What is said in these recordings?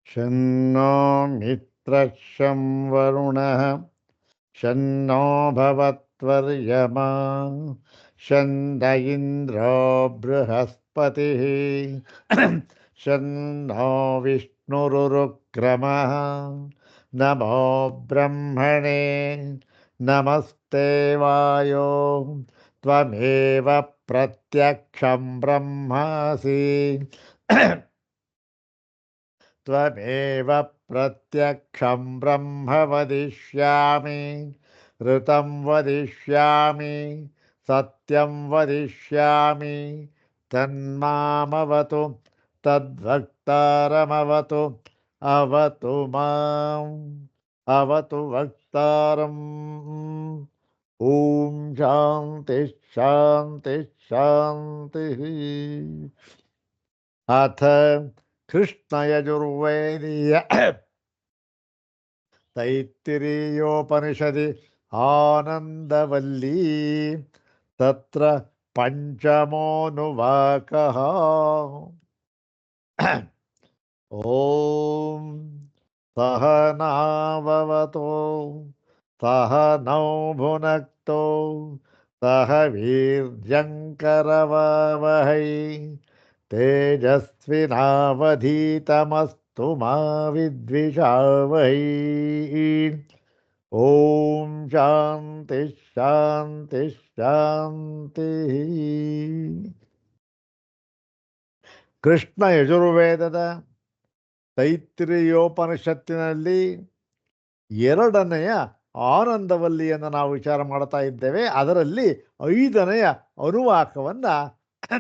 ಶನ್ನೋ ಮಿತ್ರಃ ಶಂ ವರುಣಃ ಶನ್ನೋ ಭವತ್ವರ್ಯಮಾ ಶನ್ನ ಇಂದ್ರೋ ಬೃಹಸ್ಪತಿಃ ಶನ್ನೋ ವಿಷ್ಣುರುರುಕ್ರಮಃ ನಮೋ ಬ್ರಹ್ಮಣೇ ನಮಸ್ತೆ ವಾಯೋ ತ್ವಮೇವ ಪ್ರತ್ಯಕ್ಷಂ ಬ್ರಹ್ಮಾಸಿ ತ್ವಮೇವ ಪ್ರತ್ಯಕ್ಷಂ ಬ್ರಹ್ಮ ವದಿಷ್ಯಾಮಿ ಋತಂ ವದಿಷ್ಯಾಮಿ ಸತ್ಯಂ ವದಿಷ್ಯಾಮಿ ತನ್ಮಾಮವತು ತದ್ವಕ್ತಾರಮವತು ಅವತು ಮಾಂ ಅವತು ವಕ್ತಾರಂ. ಓಂ ಶಾಂತಿ ಶಾಂತಿ ಶಾಂತಿ. ಅಥ ಕೃಷ್ಣಯಜುರ್ವೇದೀಯ ತೈತ್ತಿರೀಯೋಪನಿಷದಿ ಆನಂದವಲ್ಲೀ ತತ್ರ ಪಂಚಮೋನುವಾಕಃ. ಓಂ ಸಹನಾವವತೋ ಸಹನೌ ಭುನಕ್ತೋ ಸಹ ವೀರ್ಯಂಕರವಾವಹೈ ತೇಜಸ್ವಿನಾವಧೀತಮಸ್ತು ಮಾ ವಿದ್ವಿಷಾವಹೈ. ಓಂ ಶಾಂತಿ ಶಾಂತಿ ಶಾಂತಿ. ಕೃಷ್ಣ ಯಜುರ್ವೇದದ ತೈತ್ತಿರೀಯೋಪನಿಷತ್ತಿನಲ್ಲಿ ಎರಡನೆಯ ಆನಂದವಲ್ಲಿಯನ್ನು ನಾವು ವಿಚಾರ ಮಾಡ್ತಾ ಇದ್ದೇವೆ. ಅದರಲ್ಲಿ 5ನೆಯ ಅನುವಾಕವನ್ನು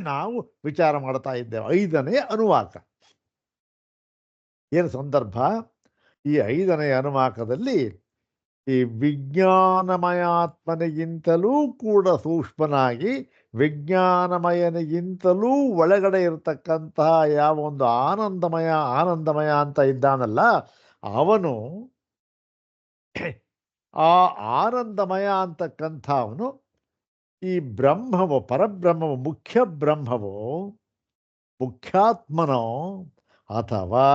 ನಾವು ವಿಚಾರ ಮಾಡ್ತಾ ಇದ್ದೇವೆ. 5ನೆಯ ಅನುವಾಕ ಏನು ಸಂದರ್ಭ? ಈ 5ನೆಯ ಅನುವಾಕದಲ್ಲಿ ಈ ವಿಜ್ಞಾನಮಯಾತ್ಮನಿಗಿಂತಲೂ ಕೂಡ ಸೂಕ್ಷ್ಮನಾಗಿ ವಿಜ್ಞಾನಮಯನಿಗಿಂತಲೂ ಒಳಗಡೆ ಇರತಕ್ಕಂತಹ ಯಾವ ಒಂದು ಆನಂದಮಯ ಅಂತ ಇದ್ದಾನಲ್ಲ, ಅವನು ಆ ಆನಂದಮಯ ಅಂತಕ್ಕಂಥವನು ಈ ಬ್ರಹ್ಮವೋ ಪರಬ್ರಹ್ಮವೋ ಮುಖ್ಯ ಬ್ರಹ್ಮವೋ ಮುಖ್ಯಾತ್ಮನೋ ಅಥವಾ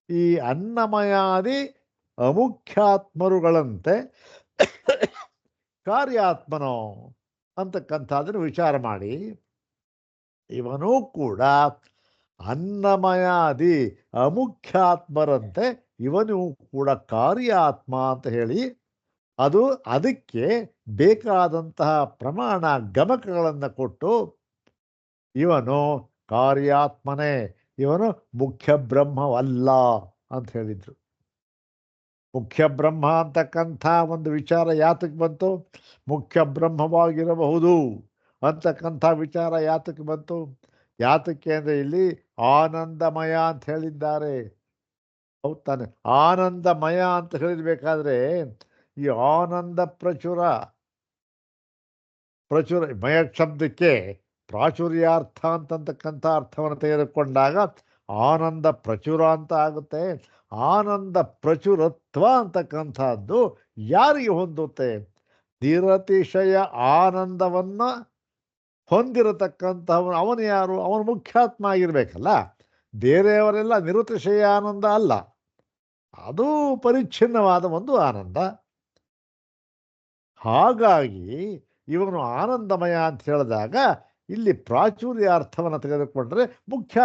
ಈ ಅನ್ನಮಯಾದಿ ಅಮುಖ್ಯಾತ್ಮರುಗಳಂತೆ ಕಾರ್ಯಾತ್ಮನೋ ಅಂತಕ್ಕಂಥದ್ದನ್ನು ವಿಚಾರ ಮಾಡಿ, ಇವನೂ ಕೂಡ ಅನ್ನಮಯಾದಿ ಅಮುಖ್ಯಾತ್ಮರಂತೆ ಇವನು ಕೂಡ ಕಾರ್ಯಾತ್ಮ ಅಂತ ಹೇಳಿ ಅದಕ್ಕೆ ಬೇಕಾದಂತಹ ಪ್ರಮಾಣ ಗಮಕಗಳನ್ನು ಕೊಟ್ಟು ಇವನು ಕಾರ್ಯಾತ್ಮನೇ, ಇವನು ಮುಖ್ಯ ಬ್ರಹ್ಮವಲ್ಲ ಅಂತ ಹೇಳಿದ್ರು. ಮುಖ್ಯ ಬ್ರಹ್ಮ ಅಂತಕ್ಕಂಥ ಒಂದು ವಿಚಾರ ಯಾತಕ್ಕೆ ಬಂತು? ಮುಖ್ಯ ಬ್ರಹ್ಮವಾಗಿರಬಹುದು ಅಂತಕ್ಕಂಥ ವಿಚಾರ ಯಾತಕ್ಕೆ ಬಂತು? ಯಾತಕ್ಕೆ ಅಂದರೆ ಇಲ್ಲಿ ಆನಂದಮಯ ಅಂತ ಹೇಳಿದ್ದಾರೆ. ಹೌದು ತಾನೆ? ಆನಂದಮಯ ಅಂತ ಹೇಳಿರ್ಬೇಕಾದ್ರೆ ಈ ಆನಂದ ಪ್ರಚುರ ಮಯ ಶಬ್ದಕ್ಕೆ ಪ್ರಾಚುರ್ಯಾರ್ಥ ಅಂತಕ್ಕಂಥ ಅರ್ಥವನ್ನು ತೆಗೆದುಕೊಂಡಾಗ ಆನಂದ ಪ್ರಚುರ ಅಂತ ಆಗುತ್ತೆ. ಆನಂದ ಪ್ರಚುರತ್ವ ಅಂತಕ್ಕಂಥದ್ದು ಯಾರಿಗೆ ಹೊಂದುತ್ತೆ? ನಿರತಿಶಯ ಆನಂದವನ್ನು ಹೊಂದಿರತಕ್ಕಂಥವನು ಅವನು ಯಾರು? ಅವನು ಮುಖ್ಯಾತ್ಮ ಆಗಿರ್ಬೇಕಲ್ಲ. ಬೇರೆಯವರೆಲ್ಲ ನಿರತಿಶಯ ಆನಂದ ಅಲ್ಲ, ಅದು ಪರಿಚ್ಛಿನ್ನವಾದ ಒಂದು ಆನಂದ. ಹಾಗಾಗಿ ಇವನು ಆನಂದಮಯ ಅಂತ ಹೇಳಿದಾಗ ಇಲ್ಲಿ ಪ್ರಾಚುರ್ಯ ಅರ್ಥವನ್ನು ತೆಗೆದುಕೊಂಡ್ರೆ ಮುಖ್ಯ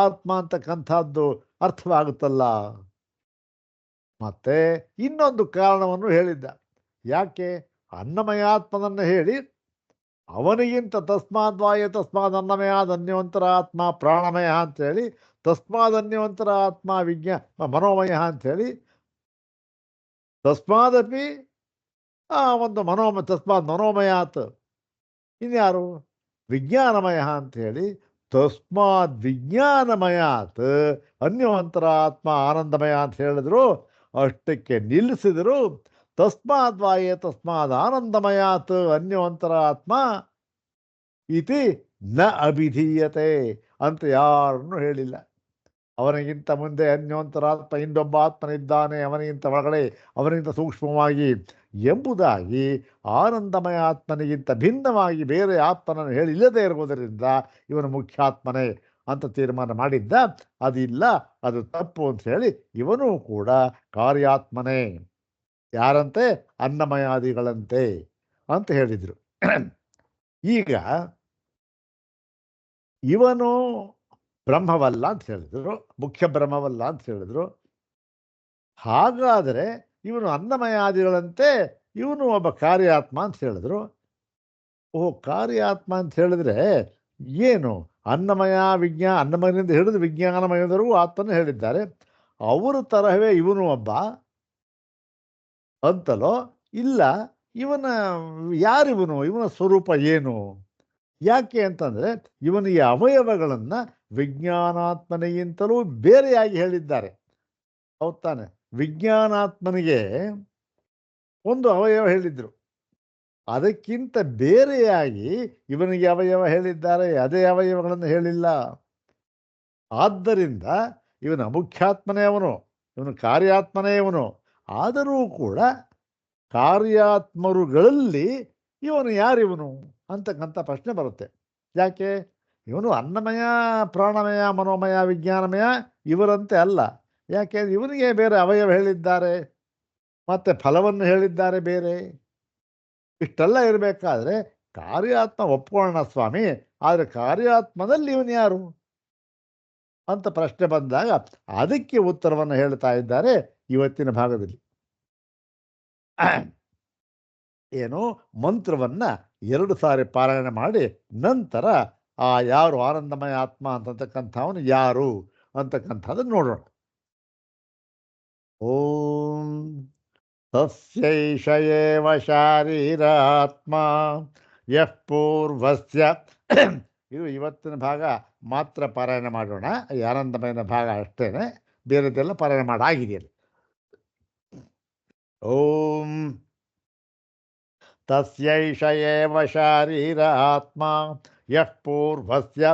ಆತ್ಮ ಅಂತಕ್ಕಂಥದ್ದು ಅರ್ಥವಾಗುತ್ತಲ್ಲ. ಮತ್ತೆ ಇನ್ನೊಂದು ಕಾರಣವನ್ನು ಹೇಳಿದ್ದ. ಯಾಕೆ? ಅನ್ನಮಯಾತ್ಮನನ್ನು ಹೇಳಿ ಅವನಿಗಿಂತ ತಸ್ಮಾದ್ವಾಯ ತಸ್ಮಾದ್ ಅನ್ನಮಯಾದ ಅನ್ಯೋಂತರ ಆತ್ಮ ಪ್ರಾಣಮಯ ಅಂಥೇಳಿ, ತಸ್ಮಾದ್ ಅನ್ಯೋಂತರ ಆತ್ಮ ಮನೋಮಯ ಅಂಥೇಳಿ, ತಸ್ಮಾದಪಿ ಒಂದು ತಸ್ಮಾತ್ ಮನೋಮಯಾತ್ ಇನ್ಯಾರು ವಿಜ್ಞಾನಮಯ ಅಂಥೇಳಿ, ತಸ್ಮಾತ್ ವಿಜ್ಞಾನಮಯಾತ್ ಅನ್ಯೋಂತರ ಆತ್ಮ ಆನಂದಮಯ ಅಂತ ಹೇಳಿದ್ರು. ಅಷ್ಟಕ್ಕೆ ನಿಲ್ಲಿಸಿದರು. ತಸ್ಮಾದ್ವಾಯೇ ತಸ್ಮಾದ್ ಆನಂದಮಯಾತ್ ಅನ್ಯೋಂತರ ಆತ್ಮ ಇತಿ ನ ಅಭಿಧೀಯತೆ ಅಂತ ಯಾರನ್ನು ಹೇಳಿಲ್ಲ. ಅವನಿಗಿಂತ ಮುಂದೆ ಅನ್ಯೋಂತರಾತ್ಮ ಇನ್ನೊಬ್ಬ ಆತ್ಮನಿದ್ದಾನೆ, ಅವನಿಗಿಂತ ಒಳಗಡೆ, ಅವನಿಗಿಂತ ಸೂಕ್ಷ್ಮವಾಗಿ ಎಂಬುದಾಗಿ ಆನಂದಮಯ ಆತ್ಮನಿಗಿಂತ ಭಿನ್ನವಾಗಿ ಬೇರೆ ಆತ್ಮನನ್ನು ಹೇಳಿಲ್ಲದೆ ಇರುವುದರಿಂದ ಇವನು ಮುಖ್ಯಾತ್ಮನೇ. ಅಂತ ತೀರ್ಮಾನ ಮಾಡಿದ್ದ. ಅದಿಲ್ಲ, ಅದು ತಪ್ಪು ಅಂತ ಹೇಳಿ ಇವನು ಕೂಡ ಕಾರ್ಯಾತ್ಮನೇ. ಯಾರಂತೆ? ಅನ್ನಮಯಾದಿಗಳಂತೆ ಅಂತ ಹೇಳಿದರು. ಈಗ ಇವನು ಬ್ರಹ್ಮವಲ್ಲ ಅಂತ ಹೇಳಿದರು, ಮುಖ್ಯ ಬ್ರಹ್ಮವಲ್ಲ ಅಂತ ಹೇಳಿದರು. ಹಾಗಾದರೆ ಇವನು ಅನ್ನಮಯಾದಿಗಳಂತೆ, ಇವನು ಒಬ್ಬ ಕಾರ್ಯಾತ್ಮ ಅಂತ ಹೇಳಿದ್ರು. ಓಹ್, ಕಾರ್ಯಾತ್ಮ ಅಂತ ಹೇಳಿದ್ರೆ ಏನು? ಅನ್ನಮಯ ಅನ್ನಮಯದಿಂದ ಹಿಡಿದು ವಿಜ್ಞಾನಮಯದವರೆಗೂ ಆತ್ಮನ ಹೇಳಿದ್ದಾರೆ. ಅವರ ತರಹವೇ ಇವನು ಒಬ್ಬ ಅಂತಲೋ, ಇಲ್ಲ ಇವನ ಯಾರಿವನು, ಇವನ ಸ್ವರೂಪ ಏನು? ಯಾಕೆ ಅಂತಂದರೆ ಇವನ ಈ ಅವಯವಗಳನ್ನು ವಿಜ್ಞಾನಾತ್ಮನಿಗಿಂತಲೂ ಬೇರೆಯಾಗಿ ಹೇಳಿದ್ದಾರೆ. ಹೌದು ತಾನೆ? ವಿಜ್ಞಾನಾತ್ಮನಿಗೆ ಒಂದು ಅವಯವ ಹೇಳಿದ್ರು, ಅದಕ್ಕಿಂತ ಬೇರೆಯಾಗಿ ಇವನಿಗೆ ಅವಯವ ಹೇಳಿದ್ದಾರೆ, ಅದೇ ಅವಯವಗಳನ್ನು ಹೇಳಿಲ್ಲ. ಆದ್ದರಿಂದ ಇವನ ಮುಖ್ಯಾತ್ಮನೇ ಅವನು, ಇವನು ಕಾರ್ಯಾತ್ಮನೇ ಇವನು. ಆದರೂ ಕೂಡ ಕಾರ್ಯಾತ್ಮರುಗಳಲ್ಲಿ ಇವನು ಯಾರಿವನು ಅಂತಕ್ಕಂಥ ಪ್ರಶ್ನೆ ಬರುತ್ತೆ. ಯಾಕೆ? ಇವನು ಅನ್ನಮಯ, ಪ್ರಾಣಮಯ, ಮನೋಮಯ, ವಿಜ್ಞಾನಮಯ ಇವರಂತೆ ಅಲ್ಲ. ಯಾಕೆ? ಇವನಿಗೆ ಬೇರೆ ಅವಯವ ಹೇಳಿದ್ದಾರೆ, ಮತ್ತು ಫಲವನ್ನು ಹೇಳಿದ್ದಾರೆ ಬೇರೆ. ಇಷ್ಟೆಲ್ಲ ಇರಬೇಕಾದ್ರೆ ಕಾರ್ಯಾತ್ಮ ಒಪ್ಕೊಳ್ಳೋಣ ಸ್ವಾಮಿ, ಆದರೆ ಕಾರ್ಯಾತ್ಮದಲ್ಲಿ ಇವನು ಯಾರು ಅಂತ ಪ್ರಶ್ನೆ ಬಂದಾಗ ಅದಕ್ಕೆ ಉತ್ತರವನ್ನು ಹೇಳ್ತಾ ಇದ್ದಾರೆ ಇವತ್ತಿನ ಭಾಗದಲ್ಲಿ. ಏನು? ಮಂತ್ರವನ್ನು 2 ಸಾರಿ ಪಾರಾಯಣ ಮಾಡಿ ನಂತರ ಆ ಯಾರು ಆನಂದಮಯ ಆತ್ಮ ಅಂತಕ್ಕಂಥವನು ಯಾರು ಅಂತಕ್ಕಂಥದ್ದನ್ನು ನೋಡೋಣ. ಓಂ ತಸ್ಯೈಷ ಏವ ಶಾರೀರಾತ್ಮ ಯಃ ಪೂರ್ವಸ್ಯ. ಇದು ಇವತ್ತಿನ ಭಾಗ ಮಾತ್ರ ಪಾರಾಯಣ ಮಾಡೋಣ, ಈ ಆನಂದಮಯನ ಭಾಗ ಅಷ್ಟೇ, ಬೇರೆದೆಲ್ಲ ಪಾರಾಯಣ ಮಾಡಾಗಿದೆಯಲ್ಲ. ಓಂ ತಸ್ಯೈಷ ಏವ ಶಾರೀರಾತ್ಮ ಯಃ ಪೂರ್ವಸ್ಯ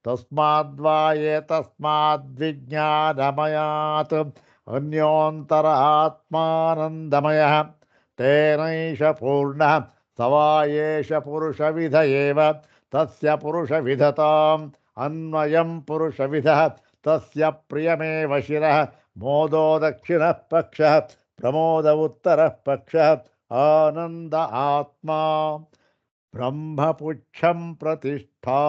ತಸ್ಮಾದ್ವಾ ಏತಸ್ಮಾದ್ವಿಜ್ಞಾನಮಯಾತ್ ಅನ್ಯೋಂತರ ಆತ್ಮಾನಂದಮಯಃ ತೇನೈಷ ಪೂರ್ಣಃ ಸವಾ ಏಷ ಪುರುಷವಿಧ ಏವ ತಸ್ಯ ಪುರುಷವಿಧತಾಂ ಅನ್ವಯಂ ಪುರುಷವಿಧಃ ತಸ್ಯ ಪ್ರಿಯಮೇವ ಶಿರಃ ಮೋದೋ ದಕ್ಷಿಣಃ ಪಕ್ಷಃ ಪ್ರಮೋದ ಉತ್ತರಃ ಪಕ್ಷಃ ಆನಂದ ಆತ್ಮ ಬ್ರಹ್ಮಪುಚ್ಛಂ ಪ್ರತಿಷ್ಠಾ.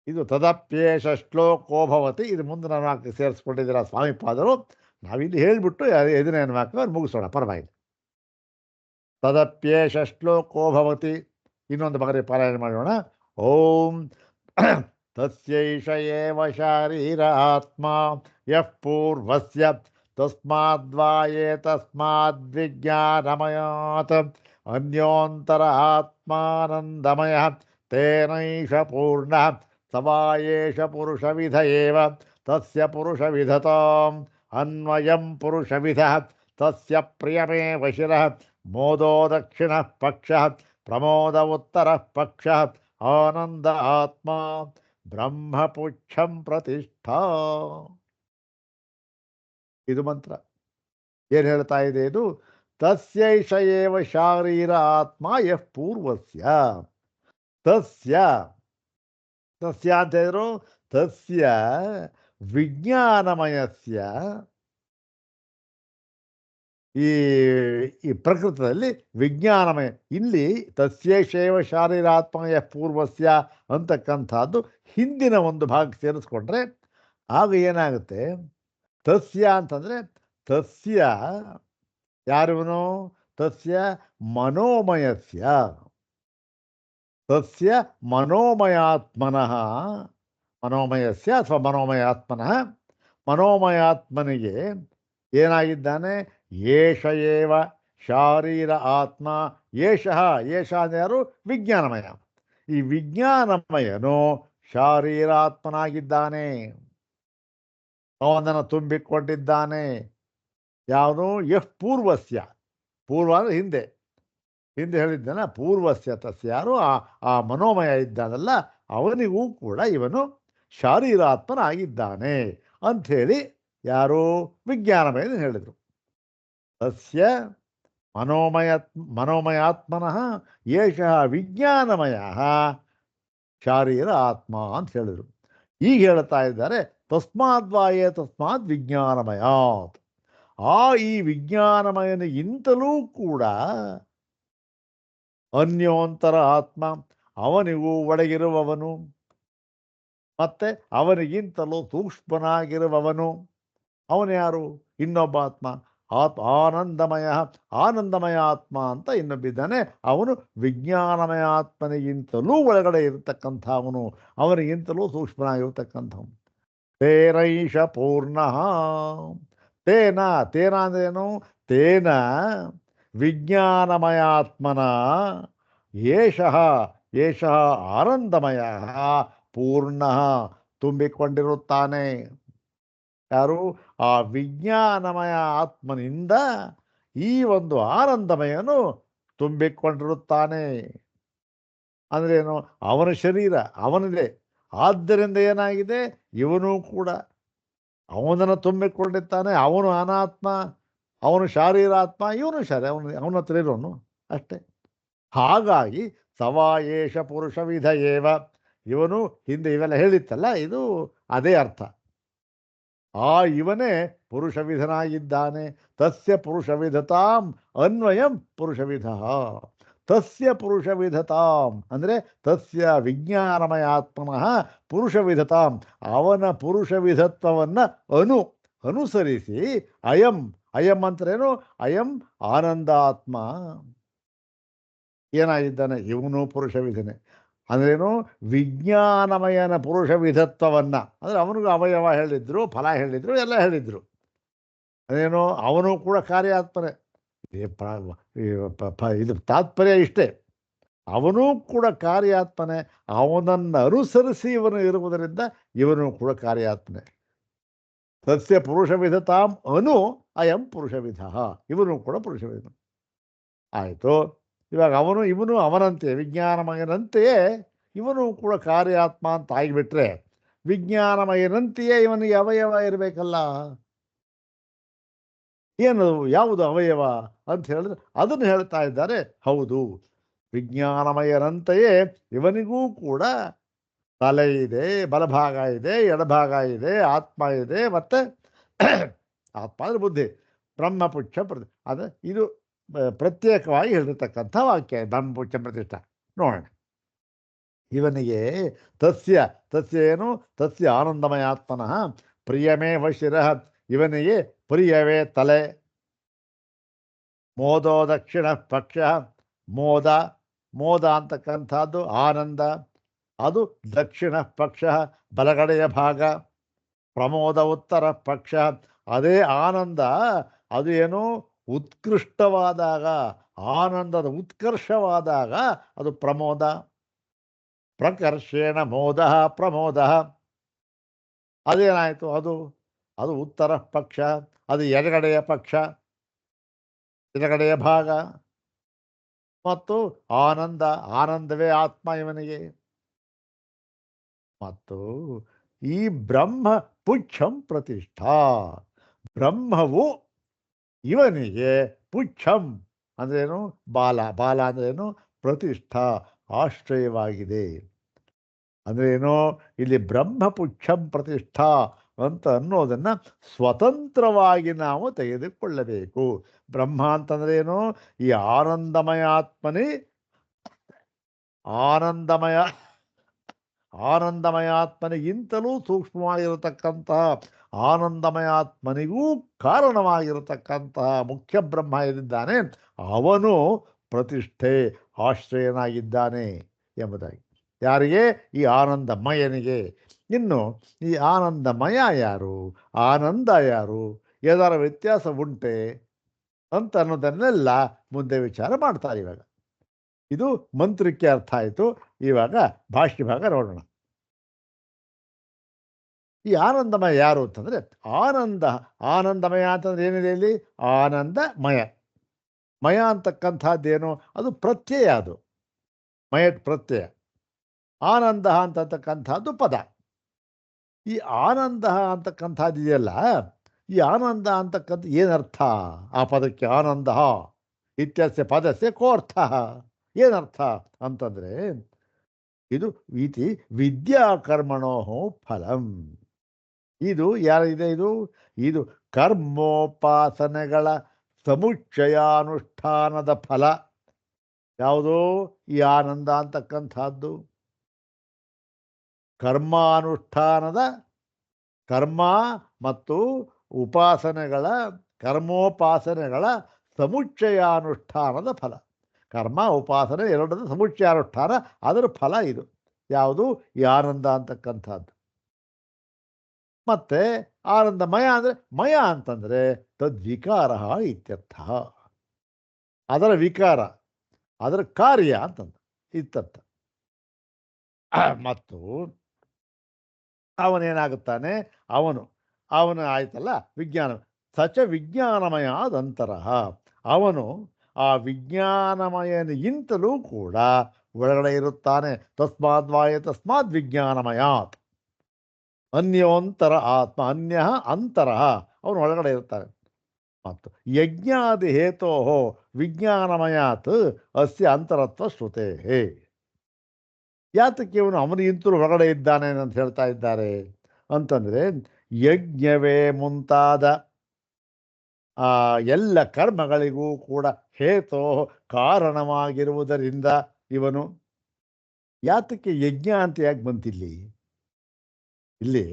ಇದು ತದಪ್ಯೇಷ ಶ್ಲೋಕೋ ಭವತಿ. ಇದು ಮುಂದೆ ನಾನು ಸೇರಿಸ್ಕೊಂಡಿದ್ದೀರ ಸ್ವಾಮಿಪಾದರು. ನಾವಿಲ್ಲಿ ಹೇಳಿಬಿಟ್ಟು ಎದುರೇನು ವಾಕ್ಯ ಮುಗಿಸೋಣ, ಪರವಾಗಿಲ್ಲ. ತದಪ್ಯೇಷ ಶ್ಲೋಕೋ ಭವತಿ. ಇನ್ನೊಂದು ಬಾರಿ ಪಾರಾಯಣ ಮಾಡೋಣ. ಓಂ ತಸ್ಯೈಷ ಏವ ಶಾರೀರ ಆತ್ಮ ಯಃ ಪೂರ್ವಸ್ಯ ತಸ್ಮಾದ್ವಾ ಏತಸ್ಮಾದ್ವಿಜ್ಞಾನಮಯಾತ್ ಅನ್ಯೋಂತರ ಆತ್ಮಾನಂದಮಯಃ ತೇನೈಷ ಪೂರ್ಣಃ ಸವಾ ಏಷ ಪುರುಷವಿಧ ಏವ ತಸ್ಯ ಪುರುಷವಿಧತಾಂ ಅನ್ವಯಂ ಪುರುಷವಿಧಃ ತಸ್ಯ ಪ್ರಿಯಮೇವ ಶಿರಃ ಮೋದೋ ದಕ್ಷಿಣಃ ಪಕ್ಷಃ ಪ್ರಮೋದ ಉತ್ತರಃ ಪಕ್ಷಃ ಆನಂದ ಆತ್ಮ ಬ್ರಹ್ಮಪುಚ್ಛಂ ಪ್ರತಿಷ್ಠಾ. ಇದು ಮಂತ್ರ. ಏನು ಹೇಳ್ತಾ ಇದೆ ಇದು? ತಸ್ಯೈಷ ಏವ ಶಾರೀರ ಆತ್ಮ ಯಃ ಪೂರ್ವಸ್ಯ. ತಸ್ಯ ತಸ್ಯ ಅಂತ ಹೇಳಿದ್ರು, ತಸ್ಯ ವಿಜ್ಞಾನಮಯಸ್ಯ. ಈ ಪ್ರಕೃತದಲ್ಲಿ ವಿಜ್ಞಾನಮಯ, ಇಲ್ಲಿ ತಸ್ಯೈಷೇವ ಶಾರೀರಾತ್ಮ ಯಃ ಪೂರ್ವಸ್ಯ ಅಂತಕ್ಕಂಥದ್ದು ಹಿಂದಿನ ಒಂದು ಭಾಗ ಸೇರಿಸ್ಕೊಂಡ್ರೆ ಆಗ ಏನಾಗುತ್ತೆ? ತಸ್ಯ ಅಂತಂದರೆ ತಸ್ಯ ಯಾರಿವನು? ತಸ್ಯ ಮನೋಮಯಸ್ಯ, ತಸ್ಯ ಮನೋಮಯಾತ್ಮನಃ, ಮನೋಮಯಸ್ಯ ಅಥವಾ ಮನೋಮಯಾತ್ಮನಃ, ಮನೋಮಯಾತ್ಮನಿಗೆ ಏನಾಗಿದ್ದಾನೆ? ಏಷ ಏವ ಶಾರೀರ ಆತ್ಮ. ಏಷಃ, ಏಷ ಅಂದರೆ ಯಾರು? ವಿಜ್ಞಾನಮಯ. ಈ ವಿಜ್ಞಾನಮಯನು ಶಾರೀರಾತ್ಮನಾಗಿದ್ದಾನೆ, ಅವನನ್ನು ತುಂಬಿಕೊಂಡಿದ್ದಾನೆ. ಯಾವನು? ಯಃ ಪೂರ್ವಸ್ಯ. ಪೂರ್ವ ಅಂದರೆ ಹಿಂದೆ, ಹಿಂದೆ ಹೇಳಿದ್ದಾನೆ. ಪೂರ್ವಸ್ಯ ತಸ್ಯ ಯಾರು? ಆ ಮನೋಮಯ ಇದ್ದಾನಲ್ಲ, ಅವನಿಗೂ ಕೂಡ ಇವನು ಶಾರೀರಾತ್ಮನಾಗಿದ್ದಾನೆ ಅಂಥೇಳಿ ಯಾರು? ವಿಜ್ಞಾನಮಯ ಹೇಳಿದರು. ತಸ್ಯ ಮನೋಮಯಾತ್ಮನಃ ಏಷಃ ವಿಜ್ಞಾನಮಯಃ ಶಾರೀರ ಆತ್ಮ ಅಂತ ಹೇಳಿದರು. ಈಗ ಹೇಳ್ತಾ ಇದ್ದಾರೆ ತಸ್ಮಾದ್ವಾಯೇ ತಸ್ಮಾತ್ ವಿಜ್ಞಾನಮಯಾತ್. ಈ ವಿಜ್ಞಾನಮಯನಿಗಿಂತಲೂ ಕೂಡ ಅನ್ಯೋಂತರ ಆತ್ಮ, ಅವನಿಗೂ ಒಳಗಿರುವವನು, ಮತ್ತೆ ಅವನಿಗಿಂತಲೂ ಸೂಕ್ಷ್ಮನಾಗಿರುವವನು. ಅವನು ಯಾರು? ಇನ್ನೊಬ್ಬ ಆತ್ಮ. ಆನಂದಮಯ, ಆನಂದಮಯ ಆತ್ಮ ಅಂತ ಇನ್ನೊಬ್ಬಿದ್ದಾನೆ. ಅವನು ವಿಜ್ಞಾನಮಯ ಆತ್ಮನಿಗಿಂತಲೂ ಒಳಗಡೆ ಇರತಕ್ಕಂಥ ಅವನು, ಅವನಿಗಿಂತಲೂ ಸೂಕ್ಷ್ಮನಾಗಿರ್ತಕ್ಕಂಥವನು. ತೇನೈಷ ಪೂರ್ಣ. ತೇನ, ತೇನ ಅಂದ್ರೇನು? ತೇನ ವಿಜ್ಞಾನಮಯಾತ್ಮನ ಏಷಃ, ಏಷಃ ಆನಂದಮಯ ಪೂರ್ಣ, ತುಂಬಿಕೊಂಡಿರುತ್ತಾನೆ. ಯಾರು? ಆ ವಿಜ್ಞಾನಮಯ ಆತ್ಮನಿಂದ ಈ ಒಂದು ಆನಂದಮಯನು ತುಂಬಿಕೊಂಡಿರುತ್ತಾನೆ. ಅಂದ್ರೇನು? ಅವನ ಶರೀರ ಅವನಿದೆ, ಆದ್ದರಿಂದ ಏನಾಗಿದೆ, ಇವನು ಕೂಡ ಅವನನ್ನು ತುಂಬಿಕೊಂಡಿರ್ತಾನೆ. ಅವನು ಅನಾತ್ಮ, ಅವನು ಶಾರೀರಾತ್ಮ, ಇವನು ಅವನ ಹತ್ರ ಇರೋನು ಅಷ್ಟೇ. ಹಾಗಾಗಿ ಸವಾಯೇಷ ಪುರುಷ ವಿಧ ಏವ. ಇವನು ಹಿಂದೆ ಇವೆಲ್ಲ ಹೇಳಿತ್ತಲ್ಲ, ಇದು ಅದೇ ಅರ್ಥ. ಇವನೇ ಪುರುಷವಿಧನಾಗಿದ್ದಾನೆ. ತಸ್ಯ ಪುರುಷವಿಧತಾಂ ಅನ್ವಯಂ ಪುರುಷವಿಧ. ತಸ್ಯ ಪುರುಷವಿಧತಾಂ ಅಂದರೆ ತಸ್ಯ ವಿಜ್ಞಾನಮಯ ಆತ್ಮನಃ ಪುರುಷವಿಧತಾಂ, ಅವನ ಪುರುಷವಿಧತ್ವವನ್ನು ಅನುಸರಿಸಿ ಅಯಂ, ಅಯಂ ಅಂತರೇನು? ಅಯಂ ಆನಂದಾತ್ಮ ಏನಾಗಿದ್ದಾನೆ? ಇವನು ಪುರುಷವಿಧನೆ. ಅಂದ್ರೇನು? ವಿಜ್ಞಾನಮಯನ ಪುರುಷ ವಿಧತ್ವವನ್ನು, ಅಂದರೆ ಅವನಿಗೂ ಅವಯವ ಹೇಳಿದ್ರು, ಫಲ ಹೇಳಿದ್ರು, ಎಲ್ಲ ಹೇಳಿದ್ರು. ಅದೇನೋ ಅವನು ಕೂಡ ಕಾರ್ಯಾತ್ಮನೆ. ಇದು ತಾತ್ಪರ್ಯ ಇಷ್ಟೇ, ಅವನೂ ಕೂಡ ಕಾರ್ಯಾತ್ಮನೆ. ಅವನನ್ನು ಅನುಸರಿಸಿ ಇವನು ಇರುವುದರಿಂದ ಇವನು ಕೂಡ ಕಾರ್ಯಾತ್ಮನೆ. ಸಸ್ಯ ಪುರುಷವಿಧತಾಂ ಅಯಂ ಪುರುಷವಿಧ, ಇವನು ಕೂಡ ಪುರುಷವಿಧ. ಆಯಿತು. ಇವಾಗ ಅವನು ಇವನು ಅವನಂತೆ ವಿಜ್ಞಾನಮಯನಂತೆಯೇ ಇವನು ಕೂಡ ಕಾರ್ಯಾತ್ಮ ಅಂತ ಆಗಿಬಿಟ್ರೆ, ವಿಜ್ಞಾನಮಯನಂತೆಯೇ ಇವನಿಗೆ ಅವಯವ ಇರಬೇಕಲ್ಲ. ಏನು, ಯಾವುದು ಅವಯವ ಅಂತ ಹೇಳಿದ್ರೆ ಅದನ್ನು ಹೇಳ್ತಾ ಇದ್ದಾರೆ. ಹೌದು, ವಿಜ್ಞಾನಮಯನಂತೆಯೇ ಇವನಿಗೂ ಕೂಡ ತಲೆ ಇದೆ, ಬಲಭಾಗ ಇದೆ, ಎಡಭಾಗ ಇದೆ, ಆತ್ಮ ಇದೆ, ಮತ್ತೆ ಆತ್ಮ ಅಂದರೆ ಬುದ್ಧಿ, ಬ್ರಹ್ಮಪುಚ್ಛ ಅದು ಇದು ಪ್ರತ್ಯೇಕವಾಗಿ ಹೇಳಿರ್ತಕ್ಕಂಥ ವಾಕ್ಯ ಬ್ರಹ್ಮಪುಚ್ಛ ಪ್ರತಿಷ್ಠ. ನೋಡೋಣ. ಇವನಿಗೆ ತಸ್ಯ, ತಸ್ಯ ಏನು? ತಸ್ಯ ಆನಂದಮಯ ಆತ್ಮನಃ ಪ್ರಿಯಮೇವ ಶಿರಃ, ಇವನಿಗೆ ಪ್ರಿಯವೇ ತಲೆ. ಮೋದೋ ದಕ್ಷಿಣ ಪಕ್ಷ, ಮೋದ, ಮೋದ ಅಂತಕ್ಕಂಥದ್ದು ಆನಂದ, ಅದು ದಕ್ಷಿಣ ಪಕ್ಷ ಬಲಗಡೆಯ ಭಾಗ. ಪ್ರಮೋದ ಉತ್ತರ ಪಕ್ಷ, ಅದೇ ಆನಂದ ಅದು ಏನು? ಉತ್ಕೃಷ್ಟವಾದಾಗ, ಆನಂದದ ಉತ್ಕರ್ಷವಾದಾಗ ಅದು ಪ್ರಮೋದ. ಪ್ರಕರ್ಷೇಣ ಮೋದ ಪ್ರಮೋದ, ಅದೇನಾಯಿತು? ಅದು ಉತ್ತರ ಪಕ್ಷ, ಅದು ಎಡಗಡೆಯ ಪಕ್ಷ, ಎಡಗಡೆಯ ಭಾಗ. ಮತ್ತು ಆನಂದವೇ ಆತ್ಮ ಇವನಿಗೆ. ಮತ್ತು ಈ ಬ್ರಹ್ಮ ಪುಚ್ಛಂ ಪ್ರತಿಷ್ಠಾ, ಬ್ರಹ್ಮವು ಇವನಿಗೆ ಪುಚ್ಛಂ ಅಂದ್ರೇನು? ಬಾಲ, ಬಾಲ ಅಂದ್ರೇನು? ಪ್ರತಿಷ್ಠಾ, ಆಶ್ರಯವಾಗಿದೆ. ಅಂದ್ರೇನು? ಇಲ್ಲಿ ಬ್ರಹ್ಮಪುಚ್ಛಂ ಪ್ರತಿಷ್ಠಾ ಅಂತ ಅನ್ನೋದನ್ನು ಸ್ವತಂತ್ರವಾಗಿ ನಾವು ತೆಗೆದುಕೊಳ್ಳಬೇಕು. ಬ್ರಹ್ಮ ಅಂತಂದ್ರೇನು? ಈ ಆನಂದಮಯಾತ್ಮನೇ, ಆನಂದಮಯಾತ್ಮನಿಗಿಂತಲೂ ಸೂಕ್ಷ್ಮವಾಗಿರತಕ್ಕಂತಹ ಆನಂದಮಯಾತ್ಮನಿಗೂ ಕಾರಣವಾಗಿರತಕ್ಕಂತಹ ಮುಖ್ಯ ಬ್ರಹ್ಮ ಏನಿದ್ದಾನೆ ಅವನು ಪ್ರತಿಷ್ಠೆ, ಆಶ್ರಯನಾಗಿದ್ದಾನೆ ಎಂಬುದಾಗಿ. ಯಾರಿಗೆ? ಈ ಆನಂದಮಯನಿಗೆ. ಇನ್ನು ಈ ಆನಂದಮಯ ಯಾರು, ಆನಂದ ಯಾರು, ಏದಾರ ವ್ಯತ್ಯಾಸ ಉಂಟೆ ಅಂತ ಅನ್ನೋದನ್ನೆಲ್ಲ ಮುಂದೆ ವಿಚಾರ ಮಾಡ್ತಾರೆ. ಇವಾಗ ಇದು ಮಂತ್ರಕ್ಕೆ ಅರ್ಥ ಆಯಿತು. ಇವಾಗ ಭಾಷ್ಯ ಭಾಗ ನೋಡೋಣ. ಈ ಆನಂದಮಯ ಯಾರು ಅಂತಂದರೆ, ಆನಂದಮಯ ಅಂತಂದ್ರೆ ಏನಿದೆ ಇಲ್ಲಿ? ಆನಂದಮಯ. ಮಯ ಅಂತಕ್ಕಂಥದ್ದೇನು? ಅದು ಪ್ರತ್ಯಯ, ಅದು ಮಯಟ್ ಪ್ರತ್ಯಯ. ಆನಂದ ಅಂತಕ್ಕಂಥದ್ದು ಪದ. ಈ ಆನಂದ ಅಂತಕ್ಕಂಥದ್ದು ಇದೆಯಲ್ಲ, ಈ ಆನಂದ ಅಂತಕ್ಕಂಥ ಏನರ್ಥ? ಆ ಪದಕ್ಕೆ ಆನಂದ ಇತ್ಯಸ್ಯ ಪದಸ್ಯ ಕೋರ್ಥ, ಏನರ್ಥ ಅಂತಂದರೆ ಇದು ಇತಿ ವಿದ್ಯಾಕರ್ಮಣೋ ಫಲಂ. ಇದು ಯಾರಿದೆ ಇದು? ಇದು ಕರ್ಮೋಪಾಸನೆಗಳ ಸಮುಚ್ಚಯಾನುಷ್ಠಾನದ ಫಲ. ಯಾವುದು? ಈ ಆನಂದ ಅಂತಕ್ಕಂಥದ್ದು ಕರ್ಮಾನುಷ್ಠಾನದ ಕರ್ಮ ಮತ್ತು ಉಪಾಸನೆಗಳ ಕರ್ಮೋಪಾಸನೆಗಳ ಸಮುಚ್ಚಯಾನುಷ್ಠಾನದ ಫಲ. ಕರ್ಮ ಉಪಾಸನೆ ಎರಡರ ಸಮುಚ್ಚಯಾನುಷ್ಠಾನ, ಅದರ ಫಲ ಇದು. ಯಾವುದು? ಈ ಆನಂದ ಅಂತಕ್ಕಂಥದ್ದು. ಮತ್ತೆ ಆನಂದಮಯ ಅಂದರೆ ಮಯ ಅಂತಂದರೆ ತದ್ವಿಕಾರ ಇತ್ಯರ್ಥ. ಅದರ ವಿಕಾರ, ಅದರ ಕಾರ್ಯ ಅಂತಂದ ಇತ್ಯರ್ಥ. ಮತ್ತು ಅವನೇನಾಗುತ್ತಾನೆ? ಅವನು ಆಯ್ತಲ್ಲ ವಿಜ್ಞಾನ, ಸಚ ವಿಜ್ಞಾನಮಯಾದಂತರ. ಅವನು ಆ ವಿಜ್ಞಾನಮಯನಿಗಿಂತಲೂ ಕೂಡ ಒಳಗಡೆ ಇರುತ್ತಾನೆ. ತಸ್ಮಾದ್ ವಿಜ್ಞಾನಮಯಾತ್. ಅನ್ಯೋಂತರ ಆತ್ಮ, ಅನ್ಯ ಅಂತರ, ಅವನು ಒಳಗಡೆ ಇರ್ತಾನೆ. ಮತ್ತು ಯಜ್ಞಾದಿ ಹೇತೋ ವಿಜ್ಞಾನಮಯಾತ್ ಅಸ್ಯ ಅಂತರತ್ವ ಶ್ರುತೇ. ಯಾತಕ್ಕೆ ಇವನು ಅವನಿಗಿಂತಲೂ ಹೊರಗಡೆ ಇದ್ದಾನೆ ಅಂತ ಹೇಳ್ತಾ ಇದ್ದಾರೆ ಅಂತಂದರೆ, ಯಜ್ಞವೇ ಮುಂತಾದ ಎಲ್ಲ ಕರ್ಮಗಳಿಗೂ ಕೂಡ ಹೇತೋ ಕಾರಣವಾಗಿರುವುದರಿಂದ ಇವನು. ಯಾತಕ್ಕೆ ಯಜ್ಞ ಅಂತ ಯಾಕೆ ಬಂತಿಲ್ಲಿ? ಇಲ್ಲಿ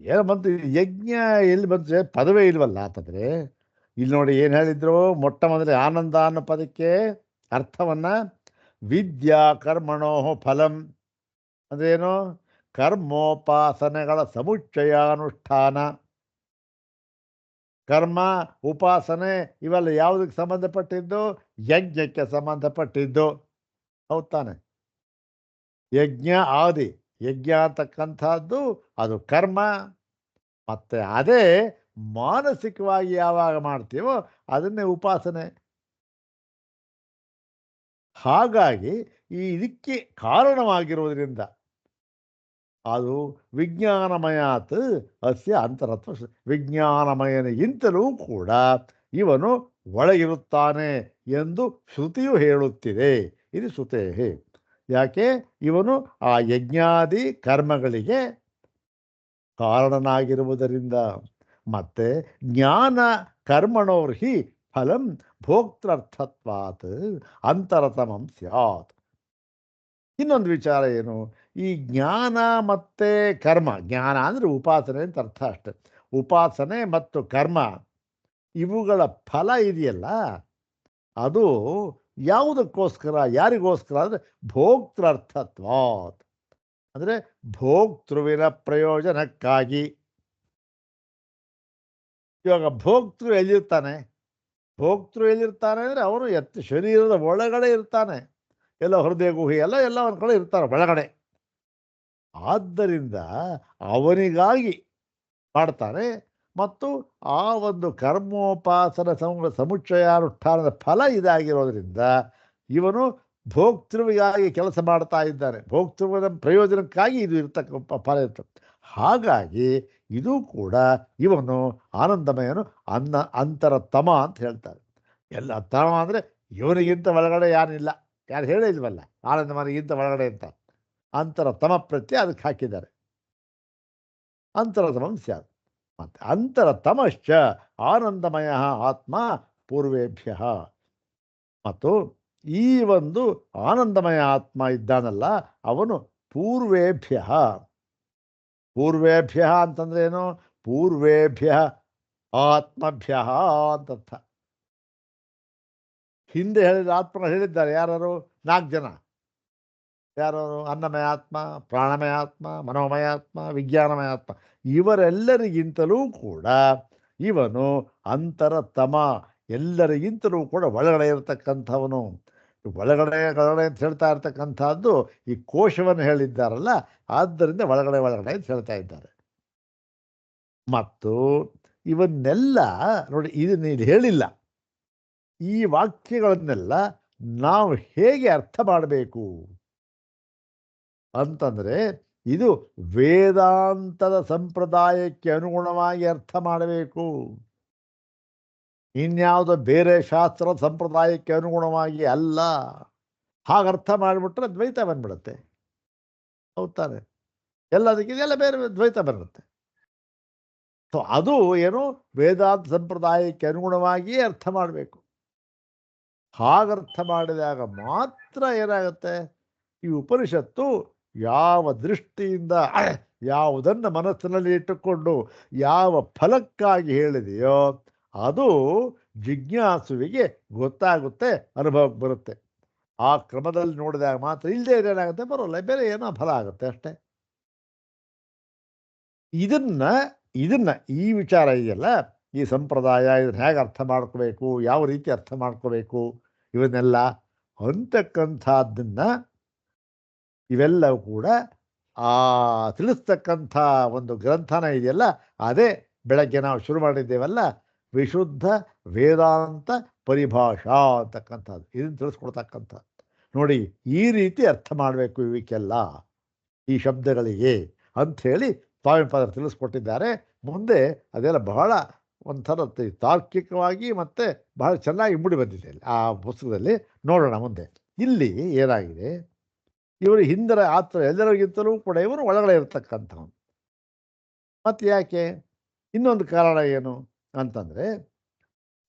ಏನು ಬಂತು? ಯಜ್ಞ ಎಲ್ಲಿ ಬಂತು? ಪದವೇ ಇಲ್ವಲ್ಲ ಅಂತಂದರೆ. ಇಲ್ಲಿ ನೋಡಿ ಏನು ಹೇಳಿದ್ರು, ಮೊಟ್ಟ ಮೊದಲೇ ಆನಂದ ಅನ್ನೋ ಪದಕ್ಕೆ ಅರ್ಥವನ್ನು ವಿದ್ಯಾ ಕರ್ಮಣೋ ಫಲಂ ಅಂದ್ರೇನು? ಕರ್ಮೋಪಾಸನೆಗಳ ಸಮುಚ್ಚಯಾನುಷ್ಠಾನ. ಕರ್ಮ ಉಪಾಸನೆ ಇವೆಲ್ಲ ಯಾವುದಕ್ಕೆ ಸಂಬಂಧಪಟ್ಟಿದ್ದು? ಯಜ್ಞಕ್ಕೆ ಸಂಬಂಧಪಟ್ಟಿದ್ದು. ಹೌದು ತಾನೆ? ಯಜ್ಞ ಆದಿ, ಯಜ್ಞ ಅಂತಕ್ಕಂಥದ್ದು ಅದು ಕರ್ಮ. ಮತ್ತು ಅದೇ ಮಾನಸಿಕವಾಗಿ ಯಾವಾಗ ಮಾಡ್ತೀವೋ ಅದನ್ನೇ ಉಪಾಸನೆ. ಹಾಗಾಗಿ ಈ ಇದಕ್ಕೆ ಕಾರಣವಾಗಿರುವುದರಿಂದ ಅದು ವಿಜ್ಞಾನಮಯಾತ್ ಅಸ್ಯ ಅಂತರತ್ವ. ವಿಜ್ಞಾನಮಯನಿಗಿಂತಲೂ ಕೂಡ ಇವನು ಒಳಗಿರುತ್ತಾನೆ ಎಂದು ಶ್ರುತಿಯು ಹೇಳುತ್ತಿದೆ. ಇದು ಶ್ರುತೇ. ಯಾಕೆ? ಇವನು ಆ ಯಜ್ಞಾದಿ ಕರ್ಮಗಳಿಗೆ ಕಾರಣನಾಗಿರುವುದರಿಂದ. ಮತ್ತೆ ಜ್ಞಾನ ಕರ್ಮಣೋರ್ಹಿ ಫಲಂ ಭೋಕ್ತೃರ್ಥತ್ವಾತ್ ಅಂತರತಮಂ ಸ್ಯಾತ್. ಇನ್ನೊಂದು ವಿಚಾರ ಏನು? ಈ ಜ್ಞಾನ ಮತ್ತು ಕರ್ಮ, ಜ್ಞಾನ ಅಂದರೆ ಉಪಾಸನೆ ಅಂತ ಅರ್ಥ ಅಷ್ಟೆ. ಉಪಾಸನೆ ಮತ್ತು ಕರ್ಮ ಇವುಗಳ ಫಲ ಇದೆಯಲ್ಲ, ಅದು ಯಾವುದಕ್ಕೋಸ್ಕರ, ಯಾರಿಗೋಸ್ಕರ ಅಂದರೆ ಭೋಕ್ತೃರ್ಥತ್ವಾತ್. ಅಂದರೆ ಭೋಕ್ತೃವಿನ ಪ್ರಯೋಜನಕ್ಕಾಗಿ. ಇವಾಗ ಭೋಕ್ತೃ ಎಲ್ಲಿರ್ತಾನೆ? ಅಂದರೆ ಅವನು ಶರೀರದ ಒಳಗಡೆ ಇರ್ತಾನೆ. ಎಲ್ಲ ಹೃದಯ ಗುಹೆ ಎಲ್ಲ ಒಂದು ಕಡೆ ಇರ್ತಾನೆ ಒಳಗಡೆ. ಆದ್ದರಿಂದ ಅವನಿಗಾಗಿ ಮಾಡ್ತಾನೆ. ಮತ್ತು ಆ ಒಂದು ಕರ್ಮೋಪಾಸನ ಸಮುಚ್ಚಯಾನುಷ್ಠಾನದ ಫಲ ಇದಾಗಿರೋದ್ರಿಂದ ಇವನು ಭೋಕ್ತೃವಿಗಾಗಿ ಕೆಲಸ ಮಾಡ್ತಾ ಇದ್ದಾನೆ. ಭೋಕ್ತೃವಿನ ಪ್ರಯೋಜನಕ್ಕಾಗಿ ಇದು ಇರ್ತಕ್ಕ ಫಲ ಇರ್ತದೆ. ಹಾಗಾಗಿ ಇದು ಕೂಡ ಇವನು ಆನಂದಮಯನು ಅಂತರತಮ ಅಂತ ಹೇಳ್ತಾರೆ. ಎಲ್ಲ ತಮ ಅಂದರೆ ಇವನಿಗಿಂತ ಒಳಗಡೆ ಯಾರಿಲ್ಲ. ಯಾರು ಹೇಳಿಲ್ವಲ್ಲ ಆನಂದಮಯನಿಗಿಂತ ಒಳಗಡೆ ಅಂತ. ಅಂತರತಮ ಪ್ರತ್ಯಯ ಅದಕ್ಕೆ ಹಾಕಿದ್ದಾರೆ. ಅಂತರತಮಂ ಸ್ಯಾತ್. ಮತ್ತು ಅಂತರತಮಶ್ಚ ಆನಂದಮಯ ಆತ್ಮ ಪೂರ್ವೇಭ್ಯ. ಮತ್ತು ಈ ಒಂದು ಆನಂದಮಯ ಆತ್ಮ ಇದ್ದಾನಲ್ಲ, ಅವನು ಪೂರ್ವೇಭ್ಯ. ಪೂರ್ವೇಭ್ಯ ಅಂತಂದ್ರೆ ಏನು? ಪೂರ್ವೇಭ್ಯ ಆತ್ಮಭ್ಯ ಅಂತರ್ಥ. ಹಿಂದೆ ಹೇಳಿದ ಆತ್ಮ ಹೇಳಿದ್ದಾರೆ ಯಾರು? 4 ಜನ. ಯಾರು? ಅನ್ನಮಯ ಆತ್ಮ, ಪ್ರಾಣಮಯ ಆತ್ಮ, ಮನೋಮಯ ಆತ್ಮ, ವಿಜ್ಞಾನಮಯ ಆತ್ಮ. ಇವರೆಲ್ಲರಿಗಿಂತಲೂ ಕೂಡ ಇವನು ಅಂತರತಮ. ಎಲ್ಲರಿಗಿಂತಲೂ ಕೂಡ ಒಳಗಡೆ ಇರತಕ್ಕಂಥವನು. ಒಳಗಡೆ ಅಂತ ಹೇಳ್ತಾ ಇರ್ತಕ್ಕಂಥದ್ದು ಈ ಕೋಶವನ್ನು ಹೇಳಿದ್ದಾರಲ್ಲ, ಆದ್ದರಿಂದ ಒಳಗಡೆ ಅಂತ ಹೇಳ್ತಾ ಇದ್ದಾರೆ. ಮತ್ತು ಇವನ್ನೆಲ್ಲ ನೋಡಿ, ಇದನ್ನ ಇದು ಹೇಳಿಲ್ಲ. ಈ ವಾಕ್ಯಗಳನ್ನೆಲ್ಲ ನಾವು ಹೇಗೆ ಅರ್ಥ ಮಾಡಬೇಕು ಅಂತಂದರೆ, ಇದು ವೇದಾಂತದ ಸಂಪ್ರದಾಯಕ್ಕೆ ಅನುಗುಣವಾಗಿ ಅರ್ಥ ಮಾಡಬೇಕು. ಇನ್ಯಾವುದೋ ಬೇರೆ ಶಾಸ್ತ್ರದ ಸಂಪ್ರದಾಯಕ್ಕೆ ಅನುಗುಣವಾಗಿ ಅಲ್ಲ. ಹಾಗರ್ಥ ಮಾಡಿಬಿಟ್ರೆ ದ್ವೈತ ಬಂದ್ಬಿಡುತ್ತೆ. ಹೌದ್ ತಾನೆ? ಎಲ್ಲದಕ್ಕಿದೆಲ್ಲ ಬೇರೆ ದ್ವೈತ ಬರುತ್ತೆ. ಸೊ ಅದು ಏನು ವೇದಾಂತ ಸಂಪ್ರದಾಯಕ್ಕೆ ಅನುಗುಣವಾಗಿಯೇ ಅರ್ಥ ಮಾಡಬೇಕು. ಹಾಗರ್ಥ ಮಾಡಿದಾಗ ಮಾತ್ರ ಏನಾಗುತ್ತೆ, ಈ ಉಪನಿಷತ್ತು ಯಾವ ದೃಷ್ಟಿಯಿಂದ ಯಾವುದನ್ನು ಮನಸ್ಸಿನಲ್ಲಿ ಇಟ್ಟುಕೊಂಡು ಯಾವ ಫಲಕ್ಕಾಗಿ ಹೇಳಿದೆಯೋ ಅದು ಜಿಜ್ಞಾಸುವಿಗೆ ಗೊತ್ತಾಗುತ್ತೆ, ಅನುಭವಕ್ಕೆ ಬರುತ್ತೆ. ಆ ಕ್ರಮದಲ್ಲಿ ನೋಡಿದಾಗ ಮಾತ್ರ, ಇಲ್ಲದೆ ಏನಾಗುತ್ತೆ, ಬರೋಲ್ಲ, ಬೇರೆ ಏನೋ ಫಲ ಆಗುತ್ತೆ ಅಷ್ಟೇ. ಇದನ್ನ ಇದನ್ನ ಈ ವಿಚಾರ ಇದೆಯಲ್ಲ, ಈ ಸಂಪ್ರದಾಯ ಇದನ್ನ ಹೇಗೆ ಅರ್ಥ ಮಾಡ್ಕೋಬೇಕು, ಯಾವ ರೀತಿ ಅರ್ಥ ಮಾಡ್ಕೋಬೇಕು, ಇವನ್ನೆಲ್ಲ ಅಂತಕ್ಕಂಥದ್ದನ್ನ ಇವೆಲ್ಲವೂ ಕೂಡ ಆ ತಿಳಿಸ್ತಕ್ಕಂಥ ಒಂದು ಗ್ರಂಥನ ಇದೆಯಲ್ಲ, ಅದೇ ಬೆಳಗ್ಗೆ ನಾವು ಶುರು ಮಾಡಿದ್ದೇವಲ್ಲ, ವಿಶುದ್ಧ ವೇದಾಂತ ಪರಿಭಾಷಾ ಅಂತಕ್ಕಂಥದ್ದು, ಇದನ್ನು ತಿಳಿಸ್ಕೊಡ್ತಕ್ಕಂಥ. ನೋಡಿ, ಈ ರೀತಿ ಅರ್ಥ ಮಾಡಬೇಕು ಇವಕ್ಕೆಲ್ಲ, ಈ ಶಬ್ದಗಳಿಗೆ ಅಂಥೇಳಿ ಸ್ವಾಮಿಪಾದರು ತಿಳಿಸ್ಕೊಟ್ಟಿದ್ದಾರೆ. ಮುಂದೆ ಅದೆಲ್ಲ ಬಹಳ ಒಂಥರ ತಾರ್ಕಿಕವಾಗಿ ಮತ್ತು ಬಹಳ ಚೆನ್ನಾಗಿ ಮೂಡಿ ಬಂದಿದೆ ಆ ಪುಸ್ತಕದಲ್ಲಿ. ನೋಡೋಣ ಮುಂದೆ. ಇಲ್ಲಿ ಏನಾಗಿದೆ, ಇವರು ಹಿಂದರ ಆತ್ರ ಎಲ್ಲರಿಗಿಂತಲೂ ಕೂಡ ಇವರು ಒಳಗಡೆ ಇರತಕ್ಕಂಥವನು. ಮತ್ತು ಯಾಕೆ, ಇನ್ನೊಂದು ಕಾರಣ ಏನು ಅಂತಂದರೆ,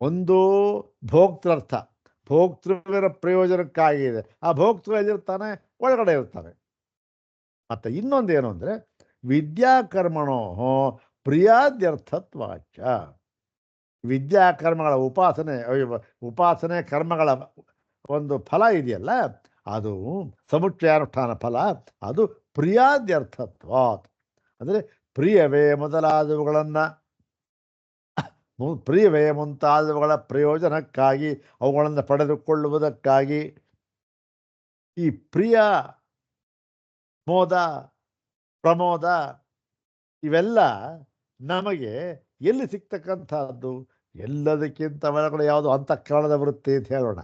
ಒಂದು ಭೋಕ್ತೃರ್ಥ, ಭೋಕ್ತೃವಿನ ಪ್ರಯೋಜನಕ್ಕಾಗಿ ಇದೆ. ಆ ಭೋಕ್ತೃ ಎಲ್ಲಿರ್ತಾನೆ, ಒಳಗಡೆ ಇರ್ತಾನೆ. ಮತ್ತು ಇನ್ನೊಂದೇನು ಅಂದರೆ, ವಿದ್ಯಾಕರ್ಮಣೋ ಪ್ರಿಯಾದ್ಯರ್ಥತ್ವಾಚ. ವಿದ್ಯಾಕರ್ಮಗಳ ಉಪಾಸನೆ ಕರ್ಮಗಳ ಒಂದು ಫಲ ಇದೆಯಲ್ಲ, ಅದು ಸಮುಚ್ಚಯಾನುಷ್ಠಾನ ಫಲ, ಅದು ಪ್ರಿಯಾದ್ಯರ್ಥತ್ವಾತ್. ಅಂದರೆ ಪ್ರಿಯವೇ ಮುಂತಾದವುಗಳ ಪ್ರಯೋಜನಕ್ಕಾಗಿ, ಅವುಗಳನ್ನು ಪಡೆದುಕೊಳ್ಳುವುದಕ್ಕಾಗಿ ಈ ಪ್ರಿಯ, ಮೋದ, ಪ್ರಮೋದ ಇವೆಲ್ಲ ನಮಗೆ ಎಲ್ಲಿ ಸಿಗ್ತಕ್ಕಂಥದ್ದು, ಎಲ್ಲದಕ್ಕಿಂತ ಒಳಗಡೆ ಯಾವುದು ಅಂತಃಕರಣದ ವೃತ್ತಿ ಅಂತ ಹೇಳೋಣ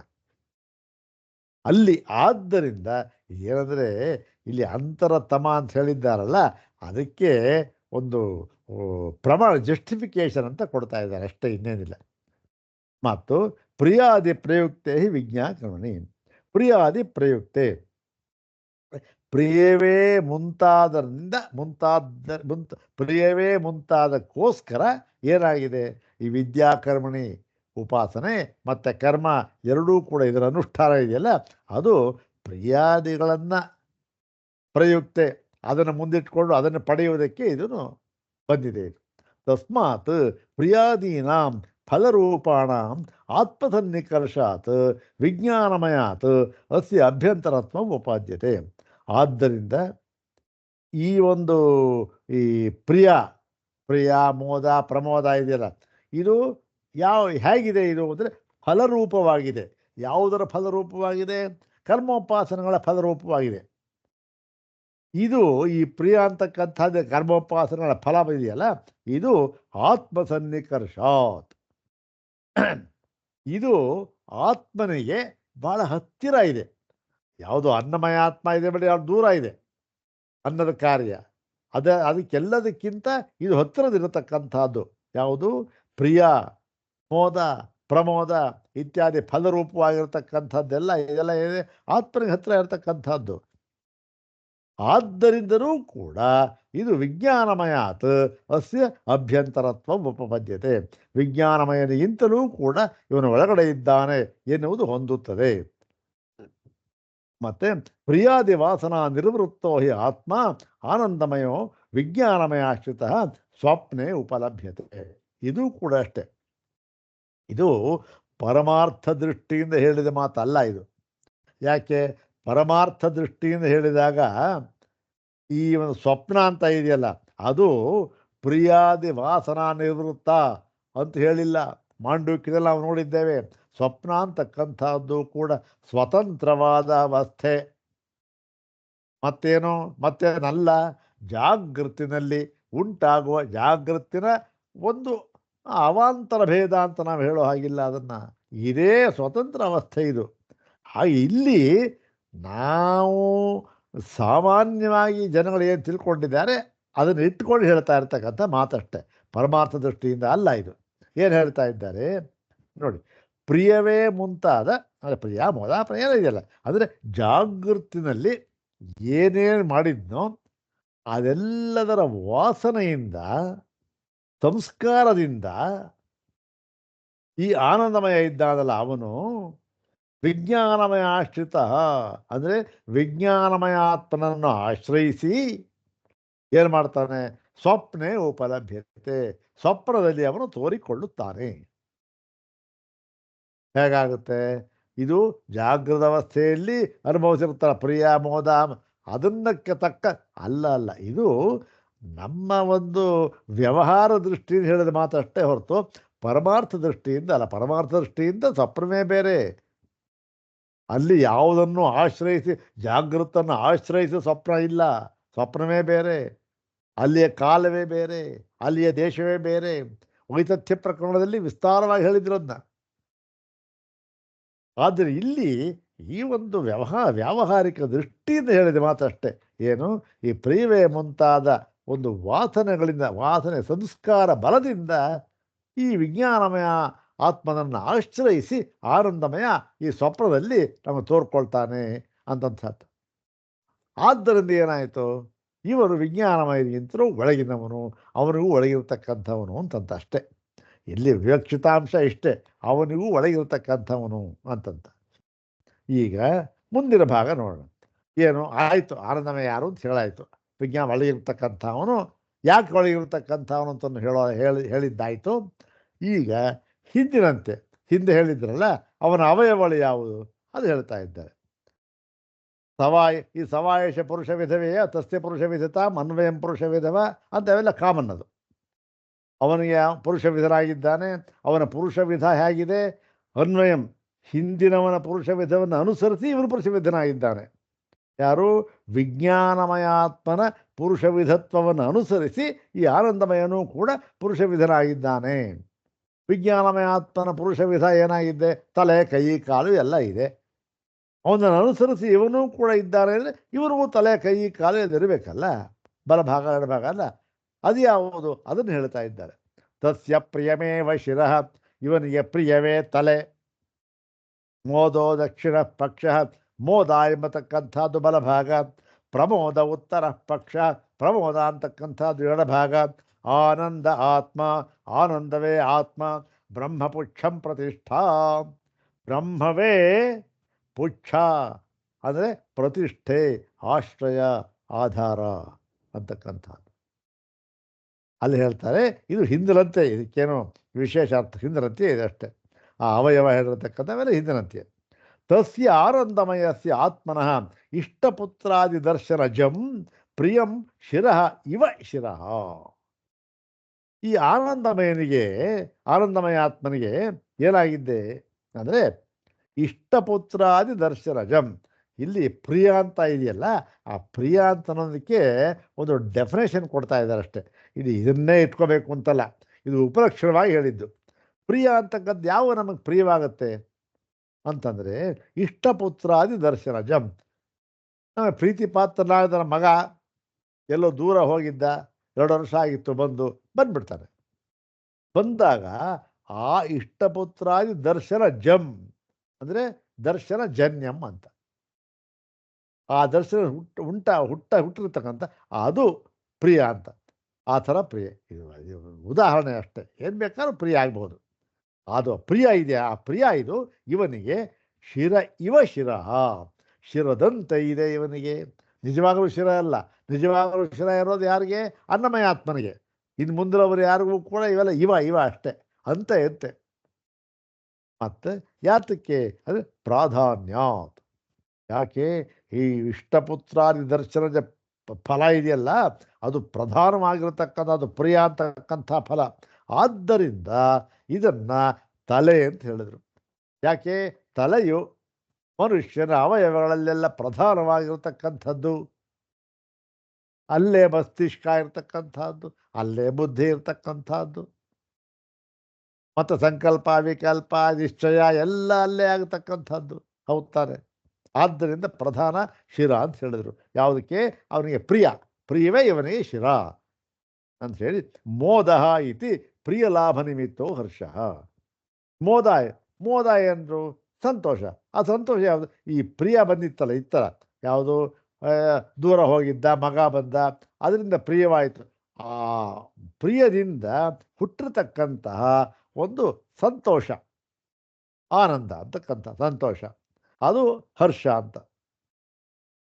ಅಲ್ಲಿ. ಆದ್ದರಿಂದ ಏನಂದರೆ, ಇಲ್ಲಿ ಅಂತರತಮ ಅಂತ ಹೇಳಿದ್ದಾರಲ್ಲ, ಅದಕ್ಕೆ ಒಂದು ಪ್ರಮಾಣ ಜಸ್ಟಿಫಿಕೇಶನ್ ಅಂತ ಕೊಡ್ತಾ ಇದ್ದಾರೆ ಅಷ್ಟೇ, ಇನ್ನೇನಿಲ್ಲ. ಮತ್ತು ಪ್ರಿಯಾದಿ ಪ್ರಯುಕ್ತೆ ವಿಜ್ಞಾಕರ್ಮಣಿ, ಪ್ರಿಯಾದಿ ಪ್ರಯುಕ್ತೆ ಪ್ರಿಯವೇ ಪ್ರಿಯವೇ ಮುಂತಾದಕ್ಕೋಸ್ಕರ ಏನಾಗಿದೆ, ಈ ವಿದ್ಯಾಕರ್ಮಣಿ ಉಪಾಸನೆ ಮತ್ತು ಕರ್ಮ ಎರಡೂ ಕೂಡ ಇದರ ಅನುಷ್ಠಾನ ಇದೆಯಲ್ಲ, ಅದು ಪ್ರಿಯಾದಿಗಳನ್ನು ಪ್ರಯುಕ್ತೆ ಅದನ್ನು ಮುಂದಿಟ್ಕೊಂಡು ಅದನ್ನು ಪಡೆಯುವುದಕ್ಕೆ ಇದನ್ನು ಬಂದಿದೆ. ತಸ್ಮಾತ್ ಪ್ರಿಯಾದೀನಾಂ ಫಲರೂಪಾಣಾಂ ಆತ್ಮಸನ್ನಿಕರ್ಷಾತ್ ವಿಜ್ಞಾನಮಯಾತ್ ಅಸ್ಯ ಅಭ್ಯಂತರತ್ವ ಉಪಾದ್ಯತೆ. ಆದ್ದರಿಂದ ಈ ಒಂದು ಈ ಪ್ರಿಯ ಮೋದ ಪ್ರಮೋದ ಇದೆಯಲ್ಲ, ಇದು ಹೇಗಿದೆ ಇದು ಅಂದರೆ ಫಲರೂಪವಾಗಿದೆ. ಯಾವುದರ ಫಲರೂಪವಾಗಿದೆ, ಕರ್ಮೋಪಾಸನೆಗಳ ಫಲರೂಪವಾಗಿದೆ. ಇದು ಈ ಪ್ರಿಯ ಅಂತಕ್ಕಂಥದ್ದು ಕರ್ಮೋಪಾಸನೆಗಳ ಫಲ ಇದೆಯಲ್ಲ, ಇದು ಆತ್ಮಸನ್ನಿಕರ್ಷಾತ್, ಇದು ಆತ್ಮನಿಗೆ ಬಹಳ ಹತ್ತಿರ ಇದೆ. ಯಾವುದು ಅನ್ನಮಯ ಆತ್ಮ ಇದೆ ಬಳಿ ಯಾವ್ದು ದೂರ ಇದೆ ಅನ್ನದ ಕಾರ್ಯ, ಅದಕ್ಕೆಲ್ಲದಕ್ಕಿಂತ ಇದು ಹತ್ತಿರದಿರತಕ್ಕಂಥದ್ದು ಯಾವುದು, ಪ್ರಿಯ, ಮೋದ, ಪ್ರಮೋದ ಇತ್ಯಾದಿ ಫಲರೂಪವಾಗಿರತಕ್ಕಂಥದ್ದೆಲ್ಲ ಇದೆಲ್ಲ ಇದೆ, ಆತ್ಮನಿಗೆ ಹತ್ತಿರ ಇರತಕ್ಕಂಥದ್ದು. ಆದ್ದರಿಂದಲೂ ಕೂಡ ಇದು ವಿಜ್ಞಾನಮಯಾತ್ ಅಸ್ಯ ಅಭ್ಯಂತರತ್ವ ಉಪಪದ್ಯತೆ, ವಿಜ್ಞಾನಮಯನಿಗಿಂತಲೂ ಕೂಡ ಇವನು ಒಳಗಡೆ ಇದ್ದಾನೆ ಎನ್ನುವುದು ಹೊಂದುತ್ತದೆ. ಮತ್ತೆ ಪ್ರಿಯಾದಿ ವಾಸನಾ ನಿರ್ವೃತ್ತೋ ಹಿ ಆತ್ಮ ಆನಂದಮಯೋ ವಿಜ್ಞಾನಮಯಾಶ್ರಿತ ಸ್ವಪ್ನೆ ಉಪಲಭ್ಯತೆ. ಇದು ಕೂಡ ಅಷ್ಟೆ, ಇದು ಪರಮಾರ್ಥ ದೃಷ್ಟಿಯಿಂದ ಹೇಳಿದ ಮಾತಲ್ಲ ಇದು. ಯಾಕೆ, ಪರಮಾರ್ಥ ದೃಷ್ಟಿಯಿಂದ ಹೇಳಿದಾಗ ಈ ಒಂದು ಸ್ವಪ್ನ ಅಂತ ಇದೆಯಲ್ಲ, ಅದು ಪ್ರಿಯಾದಿ ವಾಸನಾ ನಿವೃತ್ತ ಅಂತ ಹೇಳಿಲ್ಲ. ಮಾಂಡೂಕ್ಯದಲ್ಲಿ ನಾವು ನೋಡಿದ್ದೇವೆ, ಸ್ವಪ್ನ ಅಂತಕ್ಕಂಥದ್ದು ಕೂಡ ಸ್ವತಂತ್ರವಾದ ಅವಸ್ಥೆ, ಮತ್ತೇನಲ್ಲ, ಜಾಗೃತಿನಲ್ಲಿ ಉಂಟಾಗುವ ಜಾಗೃತಿನ ಒಂದು ಅವಾಂತರ ಭೇದ ಅಂತ ನಾವು ಹೇಳೋ ಹಾಗಿಲ್ಲ. ಅದನ್ನು ಇದೇ ಸ್ವತಂತ್ರ ಅವಸ್ಥೆ ಇದು. ಹಾಗೆ ಇಲ್ಲಿ ನಾವು ಸಾಮಾನ್ಯವಾಗಿ ಜನಗಳು ಏನು ತಿಳ್ಕೊಂಡಿದ್ದಾರೆ ಅದನ್ನು ಇಟ್ಕೊಂಡು ಹೇಳ್ತಾ ಇರ್ತಕ್ಕಂಥ ಮಾತಷ್ಟೆ, ಪರಮಾರ್ಥ ದೃಷ್ಟಿಯಿಂದ ಅಲ್ಲ ಇದು. ಏನು ಹೇಳ್ತಾ ಇದ್ದಾರೆ ನೋಡಿ, ಪ್ರಿಯವೇ ಮುಂತಾದ ಅಂದರೆ ಪ್ರಿಯ ಮೋದ ಪ್ರಿಯ ಇದೆಯಲ್ಲ, ಅಂದರೆ ಜಾಗೃತಿನಲ್ಲಿ ಏನೇನು ಮಾಡಿದ್ನೋ ಅದೆಲ್ಲದರ ವಾಸನೆಯಿಂದ, ಸಂಸ್ಕಾರದಿಂದ ಈ ಆನಂದಮಯ ಇದ್ದಾನಲ್ಲ ಅವನು ವಿಜ್ಞಾನಮಯ ಆಶ್ರಿತ, ಅಂದರೆ ವಿಜ್ಞಾನಮಯ ಆತ್ಮನನ್ನು ಆಶ್ರಯಿಸಿ ಏನು ಮಾಡ್ತಾನೆ? ಸ್ವಪ್ನೆ ಉಪಲಭ್ಯತೆ, ಸ್ವಪ್ನದಲ್ಲಿ ಅವನು ತೋರಿಕೊಳ್ಳುತ್ತಾನೆ. ಹೇಗಾಗುತ್ತೆ? ಇದು ಜಾಗೃತ ಅವಸ್ಥೆಯಲ್ಲಿ ಅನುಭವಿಸಿರ್ತಾರೆ ಪ್ರಿಯ ಮೋದ, ಅದನ್ನಕ್ಕೆ ತಕ್ಕ ಅಲ್ಲ. ಇದು ನಮ್ಮ ಒಂದು ವ್ಯವಹಾರ ದೃಷ್ಟಿಯಿಂದ ಹೇಳಿದ ಮಾತಷ್ಟೇ ಹೊರತು ಪರಮಾರ್ಥ ದೃಷ್ಟಿಯಿಂದ ಅಲ್ಲ. ಪರಮಾರ್ಥ ದೃಷ್ಟಿಯಿಂದ ಸ್ವಪ್ನವೇ ಬೇರೆ. ಅಲ್ಲಿ ಯಾವುದನ್ನು ಆಶ್ರಯಿಸಿ, ಜಾಗೃತನ್ನು ಆಶ್ರಯಿಸಿ ಸ್ವಪ್ನ ಇಲ್ಲ. ಸ್ವಪ್ನವೇ ಬೇರೆ, ಅಲ್ಲಿಯ ಕಾಲವೇ ಬೇರೆ, ಅಲ್ಲಿಯ ದೇಶವೇ ಬೇರೆ. ವೈತಥ್ಯ ಪ್ರಕರಣದಲ್ಲಿ ವಿಸ್ತಾರವಾಗಿ ಹೇಳಿದ್ರನ್ನ. ಆದರೆ ಇಲ್ಲಿ ಈ ಒಂದು ವ್ಯಾವಹಾರಿಕ ದೃಷ್ಟಿಯಿಂದ ಹೇಳಿದ ಮಾತಷ್ಟೇ. ಏನು? ಈ ಪ್ರಿಯವೇ ಮುಂತಾದ ಒಂದು ವಾಸನೆ ಸಂಸ್ಕಾರ ಬಲದಿಂದ ಈ ವಿಜ್ಞಾನಮಯ ಆತ್ಮನನ್ನು ಆಶ್ರಯಿಸಿ ಆನಂದಮಯ ಈ ಸ್ವಪ್ನದಲ್ಲಿ ನಮಗೆ ತೋರ್ಕೊಳ್ತಾನೆ ಅಂತಂಥದ್ದು. ಆದ್ದರಿಂದ ಏನಾಯಿತು? ಇವರು ವಿಜ್ಞಾನಮಯಗಿಂತಲೂ ಒಳಗಿನವನು, ಅವನಿಗೂ ಒಳಗಿರ್ತಕ್ಕಂಥವನು ಅಂತಂತ ಅಷ್ಟೇ. ಇಲ್ಲಿ ವಿವಕ್ಷಿತಾಂಶ ಇಷ್ಟೇ, ಅವನಿಗೂ ಒಳಗಿರ್ತಕ್ಕಂಥವನು ಅಂತಂತ. ಈಗ ಮುಂದಿನ ಭಾಗ ನೋಡೋಣ. ಏನು ಆಯಿತು? ಆನಂದಮಯ ಯಾರು ಅಂತ ಹೇಳಾಯಿತು. ವಿಜ್ಞಾನ ಒಳಗಿರ್ತಕ್ಕಂಥವನು, ಯಾಕೆ ಒಳಗಿರ್ತಕ್ಕಂಥವನು ಅಂತ ಹೇಳಿದ್ದಾಯಿತು. ಈಗ ಹಿಂದಿನಂತೆ, ಹಿಂದೆ ಹೇಳಿದ್ರಲ್ಲ ಅವನ ಅವಯವಗಳು ಯಾವುದು ಅದು ಹೇಳ್ತಾ ಇದ್ದಾರೆ. ಈ ಸವಾಯಶ ಪುರುಷ ವಿಧವೆಯ ತಸ್ಯ ಪುರುಷ ವಿಧತ ಅನ್ವಯಂ ಪುರುಷ ವಿಧವ ಅಂತ ಅವೆಲ್ಲ ಕಾಮನ್. ಅದು ಅವನಿಗೆ ಪುರುಷ ವಿಧನಾಗಿದ್ದಾನೆ. ಅವನ ಪುರುಷ ವಿಧ ಹೇಗಿದೆ? ಅನ್ವಯಂ, ಹಿಂದಿನವನ ಪುರುಷ ವಿಧವನ್ನು ಅನುಸರಿಸಿ ಇವನು ಪುರುಷ ವಿಧನಾಗಿದ್ದಾನೆ. ಯಾರು? ವಿಜ್ಞಾನಮಯಾತ್ಮನ ಪುರುಷ ವಿಧತ್ವವನ್ನು ಅನುಸರಿಸಿ ಈ ಆನಂದಮಯನೂ ಕೂಡ ಪುರುಷ ವಿಧನಾಗಿದ್ದಾನೆ. ವಿಜ್ಞಾನಮಯಾತ್ಮನ ಪುರುಷ ವಿಧ ಏನಾಗಿದೆ? ತಲೆ, ಕೈ, ಕಾಲು ಎಲ್ಲ ಇದೆ. ಅವನನ್ನು ಅನುಸರಿಸಿ ಇವನೂ ಕೂಡ ಇದ್ದಾರೆ ಅಂದರೆ ಇವನಿಗೂ ತಲೆ, ಕೈ, ಕಾಲು ಇರಬೇಕಲ್ಲ, ಬಲಭಾಗ ಎಡಭಾಗ ಅಲ್ಲ. ಅದು ಯಾವುದು? ಅದನ್ನು ಹೇಳ್ತಾ ಇದ್ದಾರೆ. ತಸ್ಯ ಪ್ರಿಯಮೇವ ಶಿರಃ, ಇವನಿಗೆ ಪ್ರಿಯವೇ ತಲೆ. ಮೋದೋ ದಕ್ಷಿಣ ಪಕ್ಷ, ಮೋದ ಎಂಬತಕ್ಕಂಥದ್ದು ಬಲಭಾಗ. ಪ್ರಮೋದ ಉತ್ತರ ಪಕ್ಷ, ಪ್ರಮೋದ ಅಂತಕ್ಕಂಥದ್ದು ಎಡಭಾಗ. ಆನಂದ ಆತ್ಮ, ಆನಂದವೇ ಆತ್ಮ. ಬ್ರಹ್ಮಪುಚ್ಛಂ ಪ್ರತಿಷ್ಠಾ, ಬ್ರಹ್ಮವೇ ಪುಚ್ಛ ಅಂದರೆ ಪ್ರತಿಷ್ಠೆ, ಆಶ್ರಯ, ಆಧಾರ ಅಂತಕ್ಕಂಥದ್ದು. ಅಲ್ಲಿ ಹೇಳ್ತಾರೆ ಇದು ಹಿಂದಿನಂತೆ, ಇದಕ್ಕೇನು ವಿಶೇಷ ಅರ್ಥ, ಹಿಂದಿನಂತೆ ಇದೆ ಅಷ್ಟೇ. ಆ ಅವಯವ ಹೇಳಿರತಕ್ಕಂಥವೆಲ್ಲ ಹಿಂದಿನಂತೆ. ತಸ್ಯ ಆನಂದಮಯಸ್ಯ ಆತ್ಮನಃ ಇಷ್ಟಪುತ್ರಾದಿ ದರ್ಶನ ಜಂ ಪ್ರಿಯಂ ಶಿರಃ ಇವ ಶಿರಃ. ಈ ಆನಂದಮಯ ಆತ್ಮನಿಗೆ ಏನಾಗಿದ್ದೆ ಅಂದರೆ ಇಷ್ಟಪುತ್ರಾದಿ ದರ್ಶನ ಜಂ. ಇಲ್ಲಿ ಪ್ರಿಯ ಅಂತ ಇದೆಯಲ್ಲ, ಆ ಪ್ರಿಯ ಅಂತ ಅನ್ನೋದಕ್ಕೆ ಒಂದು ಡೆಫಿನೇಷನ್ ಕೊಡ್ತಾ ಇದ್ದಾರೆ ಅಷ್ಟೇ. ಇದನ್ನೇ ಇಟ್ಕೋಬೇಕು ಅಂತಲ್ಲ, ಇದು ಉಪಲಕ್ಷಣವಾಗಿ ಹೇಳಿದ್ದು. ಪ್ರಿಯ ಅಂತಕ್ಕಂಥದ್ದು ಯಾವ ನಮಗೆ ಪ್ರಿಯವಾಗುತ್ತೆ ಅಂತಂದರೆ ಇಷ್ಟಪುತ್ರಾದಿ ದರ್ಶನ ಜಂ. ನಮಗೆ ಪ್ರೀತಿ ಪಾತ್ರನಾದ ಮಗ ಎಲ್ಲೋ ದೂರ ಹೋಗಿದ್ದ, 2 ವರ್ಷ ಆಗಿತ್ತು, ಬಂದ್ಬಿಡ್ತಾನೆ. ಬಂದಾಗ ಆ ಇಷ್ಟಪುತ್ರಾದಿ ದರ್ಶನ ಜಂ ಅಂದರೆ ದರ್ಶನ ಜನ್ಯಂ ಅಂತ. ಆ ದರ್ಶನ ಹುಟ್ಟಿರ್ತಕ್ಕಂಥ ಅದು ಪ್ರಿಯ ಅಂತ. ಆ ಥರ ಪ್ರಿಯ. ಇದು ಉದಾಹರಣೆ ಅಷ್ಟೇ, ಏನು ಬೇಕಾದ್ರೂ ಪ್ರಿಯ ಆಗ್ಬೋದು. ಅದು ಪ್ರಿಯ ಇದೆ, ಆ ಪ್ರಿಯ ಇದು ಇವನಿಗೆ ಶಿರ ಇವ ಶಿರಃ, ಶಿರದಂತೆ ಇದೆ ಇವನಿಗೆ. ನಿಜವಾಗಲೂ ಶಿರ ಅಲ್ಲ, ನಿಜವಾಗಲೂ ಶಿರ ಇರೋದು ಯಾರಿಗೆ? ಅನ್ನಮಯ ಆತ್ಮನಿಗೆ. ಇನ್ನು ಮುಂದಿನವರು ಯಾರಿಗೂ ಕೂಡ ಇವೆಲ್ಲ ಇವ ಅಷ್ಟೇ ಅಂತ ಇರುತ್ತೆ. ಮತ್ತು ಯಾತಕ್ಕೆ? ಅದು ಪ್ರಾಧಾನ್ಯಾತ್. ಯಾಕೆ? ಈ ಇಷ್ಟಪುತ್ರಾದಿ ದರ್ಶನದ ಫಲ ಇದೆಯಲ್ಲ, ಅದು ಪ್ರಧಾನವಾಗಿರತಕ್ಕಂಥ, ಅದು ಪ್ರಿಯ ಅಂತಕ್ಕಂಥ ಫಲ. ಆದ್ದರಿಂದ ಇದನ್ನು ತಲೆ ಅಂತ ಹೇಳಿದರು. ಯಾಕೆ? ತಲೆಯು ಮನುಷ್ಯನ ಅವಯವಗಳಲ್ಲೆಲ್ಲ ಪ್ರಧಾನವಾಗಿರತಕ್ಕಂಥದ್ದು. ಅಲ್ಲೇ ಮಸ್ತಿಷ್ಕ ಇರ್ತಕ್ಕಂಥದ್ದು, ಅಲ್ಲೇ ಬುದ್ಧಿ ಇರ್ತಕ್ಕಂಥದ್ದು, ಮತ್ತು ಸಂಕಲ್ಪ, ವಿಕಲ್ಪ, ನಿಶ್ಚಯ ಎಲ್ಲ ಅಲ್ಲೇ ಆಗತಕ್ಕಂಥದ್ದು. ಹೌದಾನೆ? ಆದ್ದರಿಂದ ಪ್ರಧಾನ ಶಿರ ಅಂತ ಹೇಳಿದರು. ಯಾವುದಕ್ಕೆ? ಅವನಿಗೆ ಪ್ರಿಯವೇ ಇವನಿಗೆ ಶಿರ ಅಂತ ಹೇಳಿ. ಮೋದ ಇತಿ ಪ್ರಿಯ ಲಾಭ ನಿಮಿತ್ತೋ ಹರ್ಷ. ಮೋದ ಏನರು? ಸಂತೋಷ. ಆ ಸಂತೋಷ ಯಾವುದು? ಈ ಪ್ರಿಯ ಬಂದಿತ್ತಲ್ಲ, ಇತ್ತಲ್ಲ ಯಾವುದು? ದೂರ ಹೋಗಿದ್ದ, ಮಗ ಬಂದ, ಅದರಿಂದ ಪ್ರಿಯವಾಯಿತು. ಆ ಪ್ರಿಯದಿಂದ ಹುಟ್ಟಿರ್ತಕ್ಕಂತಹ ಒಂದು ಸಂತೋಷ, ಆನಂದ ಅಂತಕ್ಕಂಥ ಸಂತೋಷ, ಅದು ಹರ್ಷ ಅಂತ.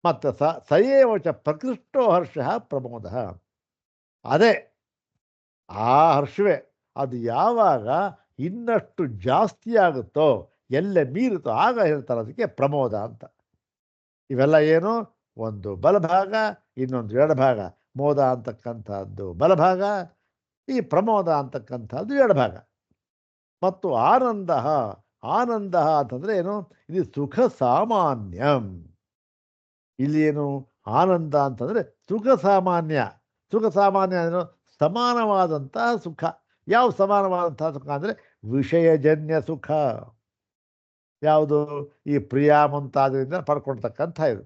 ಮತ್ತು ಸಯೇವಚ ಪ್ರಕೃಷ್ಟೋ ಹರ್ಷ ಪ್ರಮೋದ. ಅದೇ ಆ ಹರ್ಷವೇ ಅದು ಯಾವಾಗ ಇನ್ನಷ್ಟು ಜಾಸ್ತಿ ಆಗುತ್ತೋ, ಎಲ್ಲೆ ಮೀರುತ್ತೋ, ಆಗ ಹೇಳ್ತಾರೆ ಅದಕ್ಕೆ ಪ್ರಮೋದ ಅಂತ. ಇವೆಲ್ಲ ಏನು, ಒಂದು ಬಲಭಾಗ, ಇನ್ನೊಂದು ಎಡಭಾಗ. ಮೋದ ಅಂತಕ್ಕಂಥದ್ದು ಬಲಭಾಗ, ಈ ಪ್ರಮೋದ ಅಂತಕ್ಕಂಥದ್ದು ಎಡಭಾಗ. ಮತ್ತು ಆನಂದ, ಆನಂದ ಅಂತಂದರೆ ಏನು, ಇದು ಸುಖ ಸಾಮಾನ್ಯಂ. ಇಲ್ಲಿ ಏನು ಆನಂದ ಅಂತಂದರೆ ಸುಖ ಸಾಮಾನ್ಯ. ಸುಖ ಸಾಮಾನ್ಯ ಏನು, ಸಮಾನವಾದಂತಹ ಸುಖ. ಯಾವ ಸಮಾನವಾದಂತಹ ಸುಖ ಅಂದರೆ ವಿಷಯಜನ್ಯ ಸುಖ. ಯಾವುದು, ಈ ಪ್ರಿಯ ಮುಂತಾದ್ರಿಂದ ಪಡ್ಕೊಳ್ತಕ್ಕಂಥ ಇದು.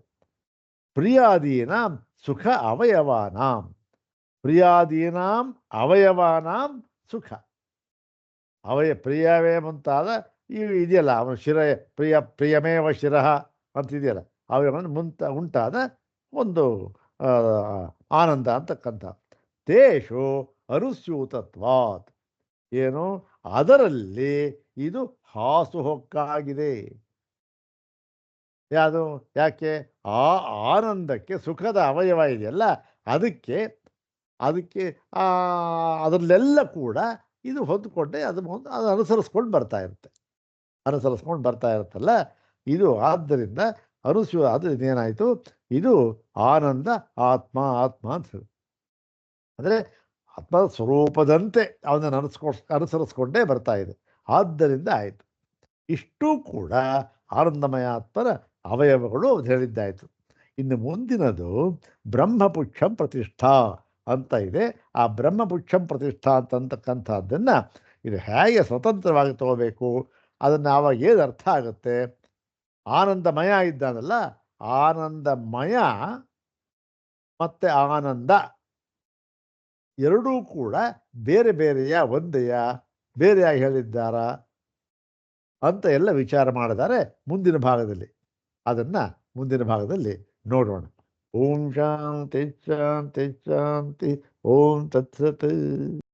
ಪ್ರಿಯಾದೀನಾಂ ಸುಖ ಅವಯವಾನಾಂ, ಪ್ರಿಯಾದೀನಾಂ ಅವಯವಾನಾಂ ಸುಖ. ಪ್ರಿಯವೇ ಮುಂತಾದ ಇವು ಇದೆಯಲ್ಲ, ಅವನು ಪ್ರಿಯಮೇವ ಶಿರಃ ಅಂತಿದೆಯಲ್ಲ, ಅವಯವ ಉಂಟಾದ ಒಂದು ಆನಂದ ಅಂತಕ್ಕಂಥ. ತೇಷು ಅನುಸ್ಯೂತತ್ವಾತ್, ಏನು, ಅದರಲ್ಲಿ ಇದು ಹಾಸುಹೊಕ್ಕಾಗಿದೆ. ಯಾವುದು, ಯಾಕೆ, ಆ ಆನಂದಕ್ಕೆ ಸುಖದ ಅವಯವ ಇದೆಯಲ್ಲ, ಅದಕ್ಕೆ ಅದರಲ್ಲೆಲ್ಲ ಕೂಡ ಇದು ಹೊಂದ್ಕೊಂಡೆ ಅದು ಅನುಸರಿಸ್ಕೊಂಡು ಬರ್ತಾ ಇರುತ್ತಲ್ಲ ಇದು. ಆದ್ದರಿಂದ ಅದು ಇದೇನಾಯಿತು, ಇದು ಆನಂದ ಆತ್ಮ ಅಂತ ಅಂದರೆ ಆತ್ಮ ಸ್ವರೂಪದಂತೆ ಅವನನ್ನು ಅನುಸರಿಸ್ಕೊಂಡೇ ಬರ್ತಾ ಇದೆ. ಆದ್ದರಿಂದ ಆಯಿತು. ಇಷ್ಟೂ ಕೂಡ ಆನಂದಮಯ ಆತ್ಮನ ಅವಯವಗಳು ಅಂತ ಹೇಳಿದ್ದಾಯಿತು. ಇನ್ನು ಮುಂದಿನದು ಬ್ರಹ್ಮಪುಚ್ಛಂ ಪ್ರತಿಷ್ಠಾ ಅಂತ ಇದೆ. ಆ ಬ್ರಹ್ಮಪುಚ್ಛಂ ಪ್ರತಿಷ್ಠಾ ಅಂತಕ್ಕಂಥದ್ದನ್ನು ಇದು ಹೇಗೆ ಸ್ವತಂತ್ರವಾಗಿ ತಗೋಬೇಕು, ಅದನ್ನು ಆವಾಗ ಏನು ಅರ್ಥ ಆಗುತ್ತೆ. ಆನಂದಮಯ ಇದ್ದಾನಲ್ಲ, ಆನಂದಮಯ ಮತ್ತು ಆನಂದ ಎರಡೂ ಕೂಡ ಬೇರೆ ಬೇರೆಯ ಒಂದೆಯ, ಬೇರೆಯಾಗಿ ಹೇಳಿದ್ದಾರಾ ಅಂತ ಎಲ್ಲ ವಿಚಾರ ಮಾಡಿದ್ದಾರೆ ಮುಂದಿನ ಭಾಗದಲ್ಲಿ. ಅದನ್ನು ಮುಂದಿನ ಭಾಗದಲ್ಲಿ ನೋಡೋಣ. ಓಂ ಶಾಂತಿ ಶಾಂತಿ ಶಾಂತಿ. ಓಂ ತತ್ಸತ್.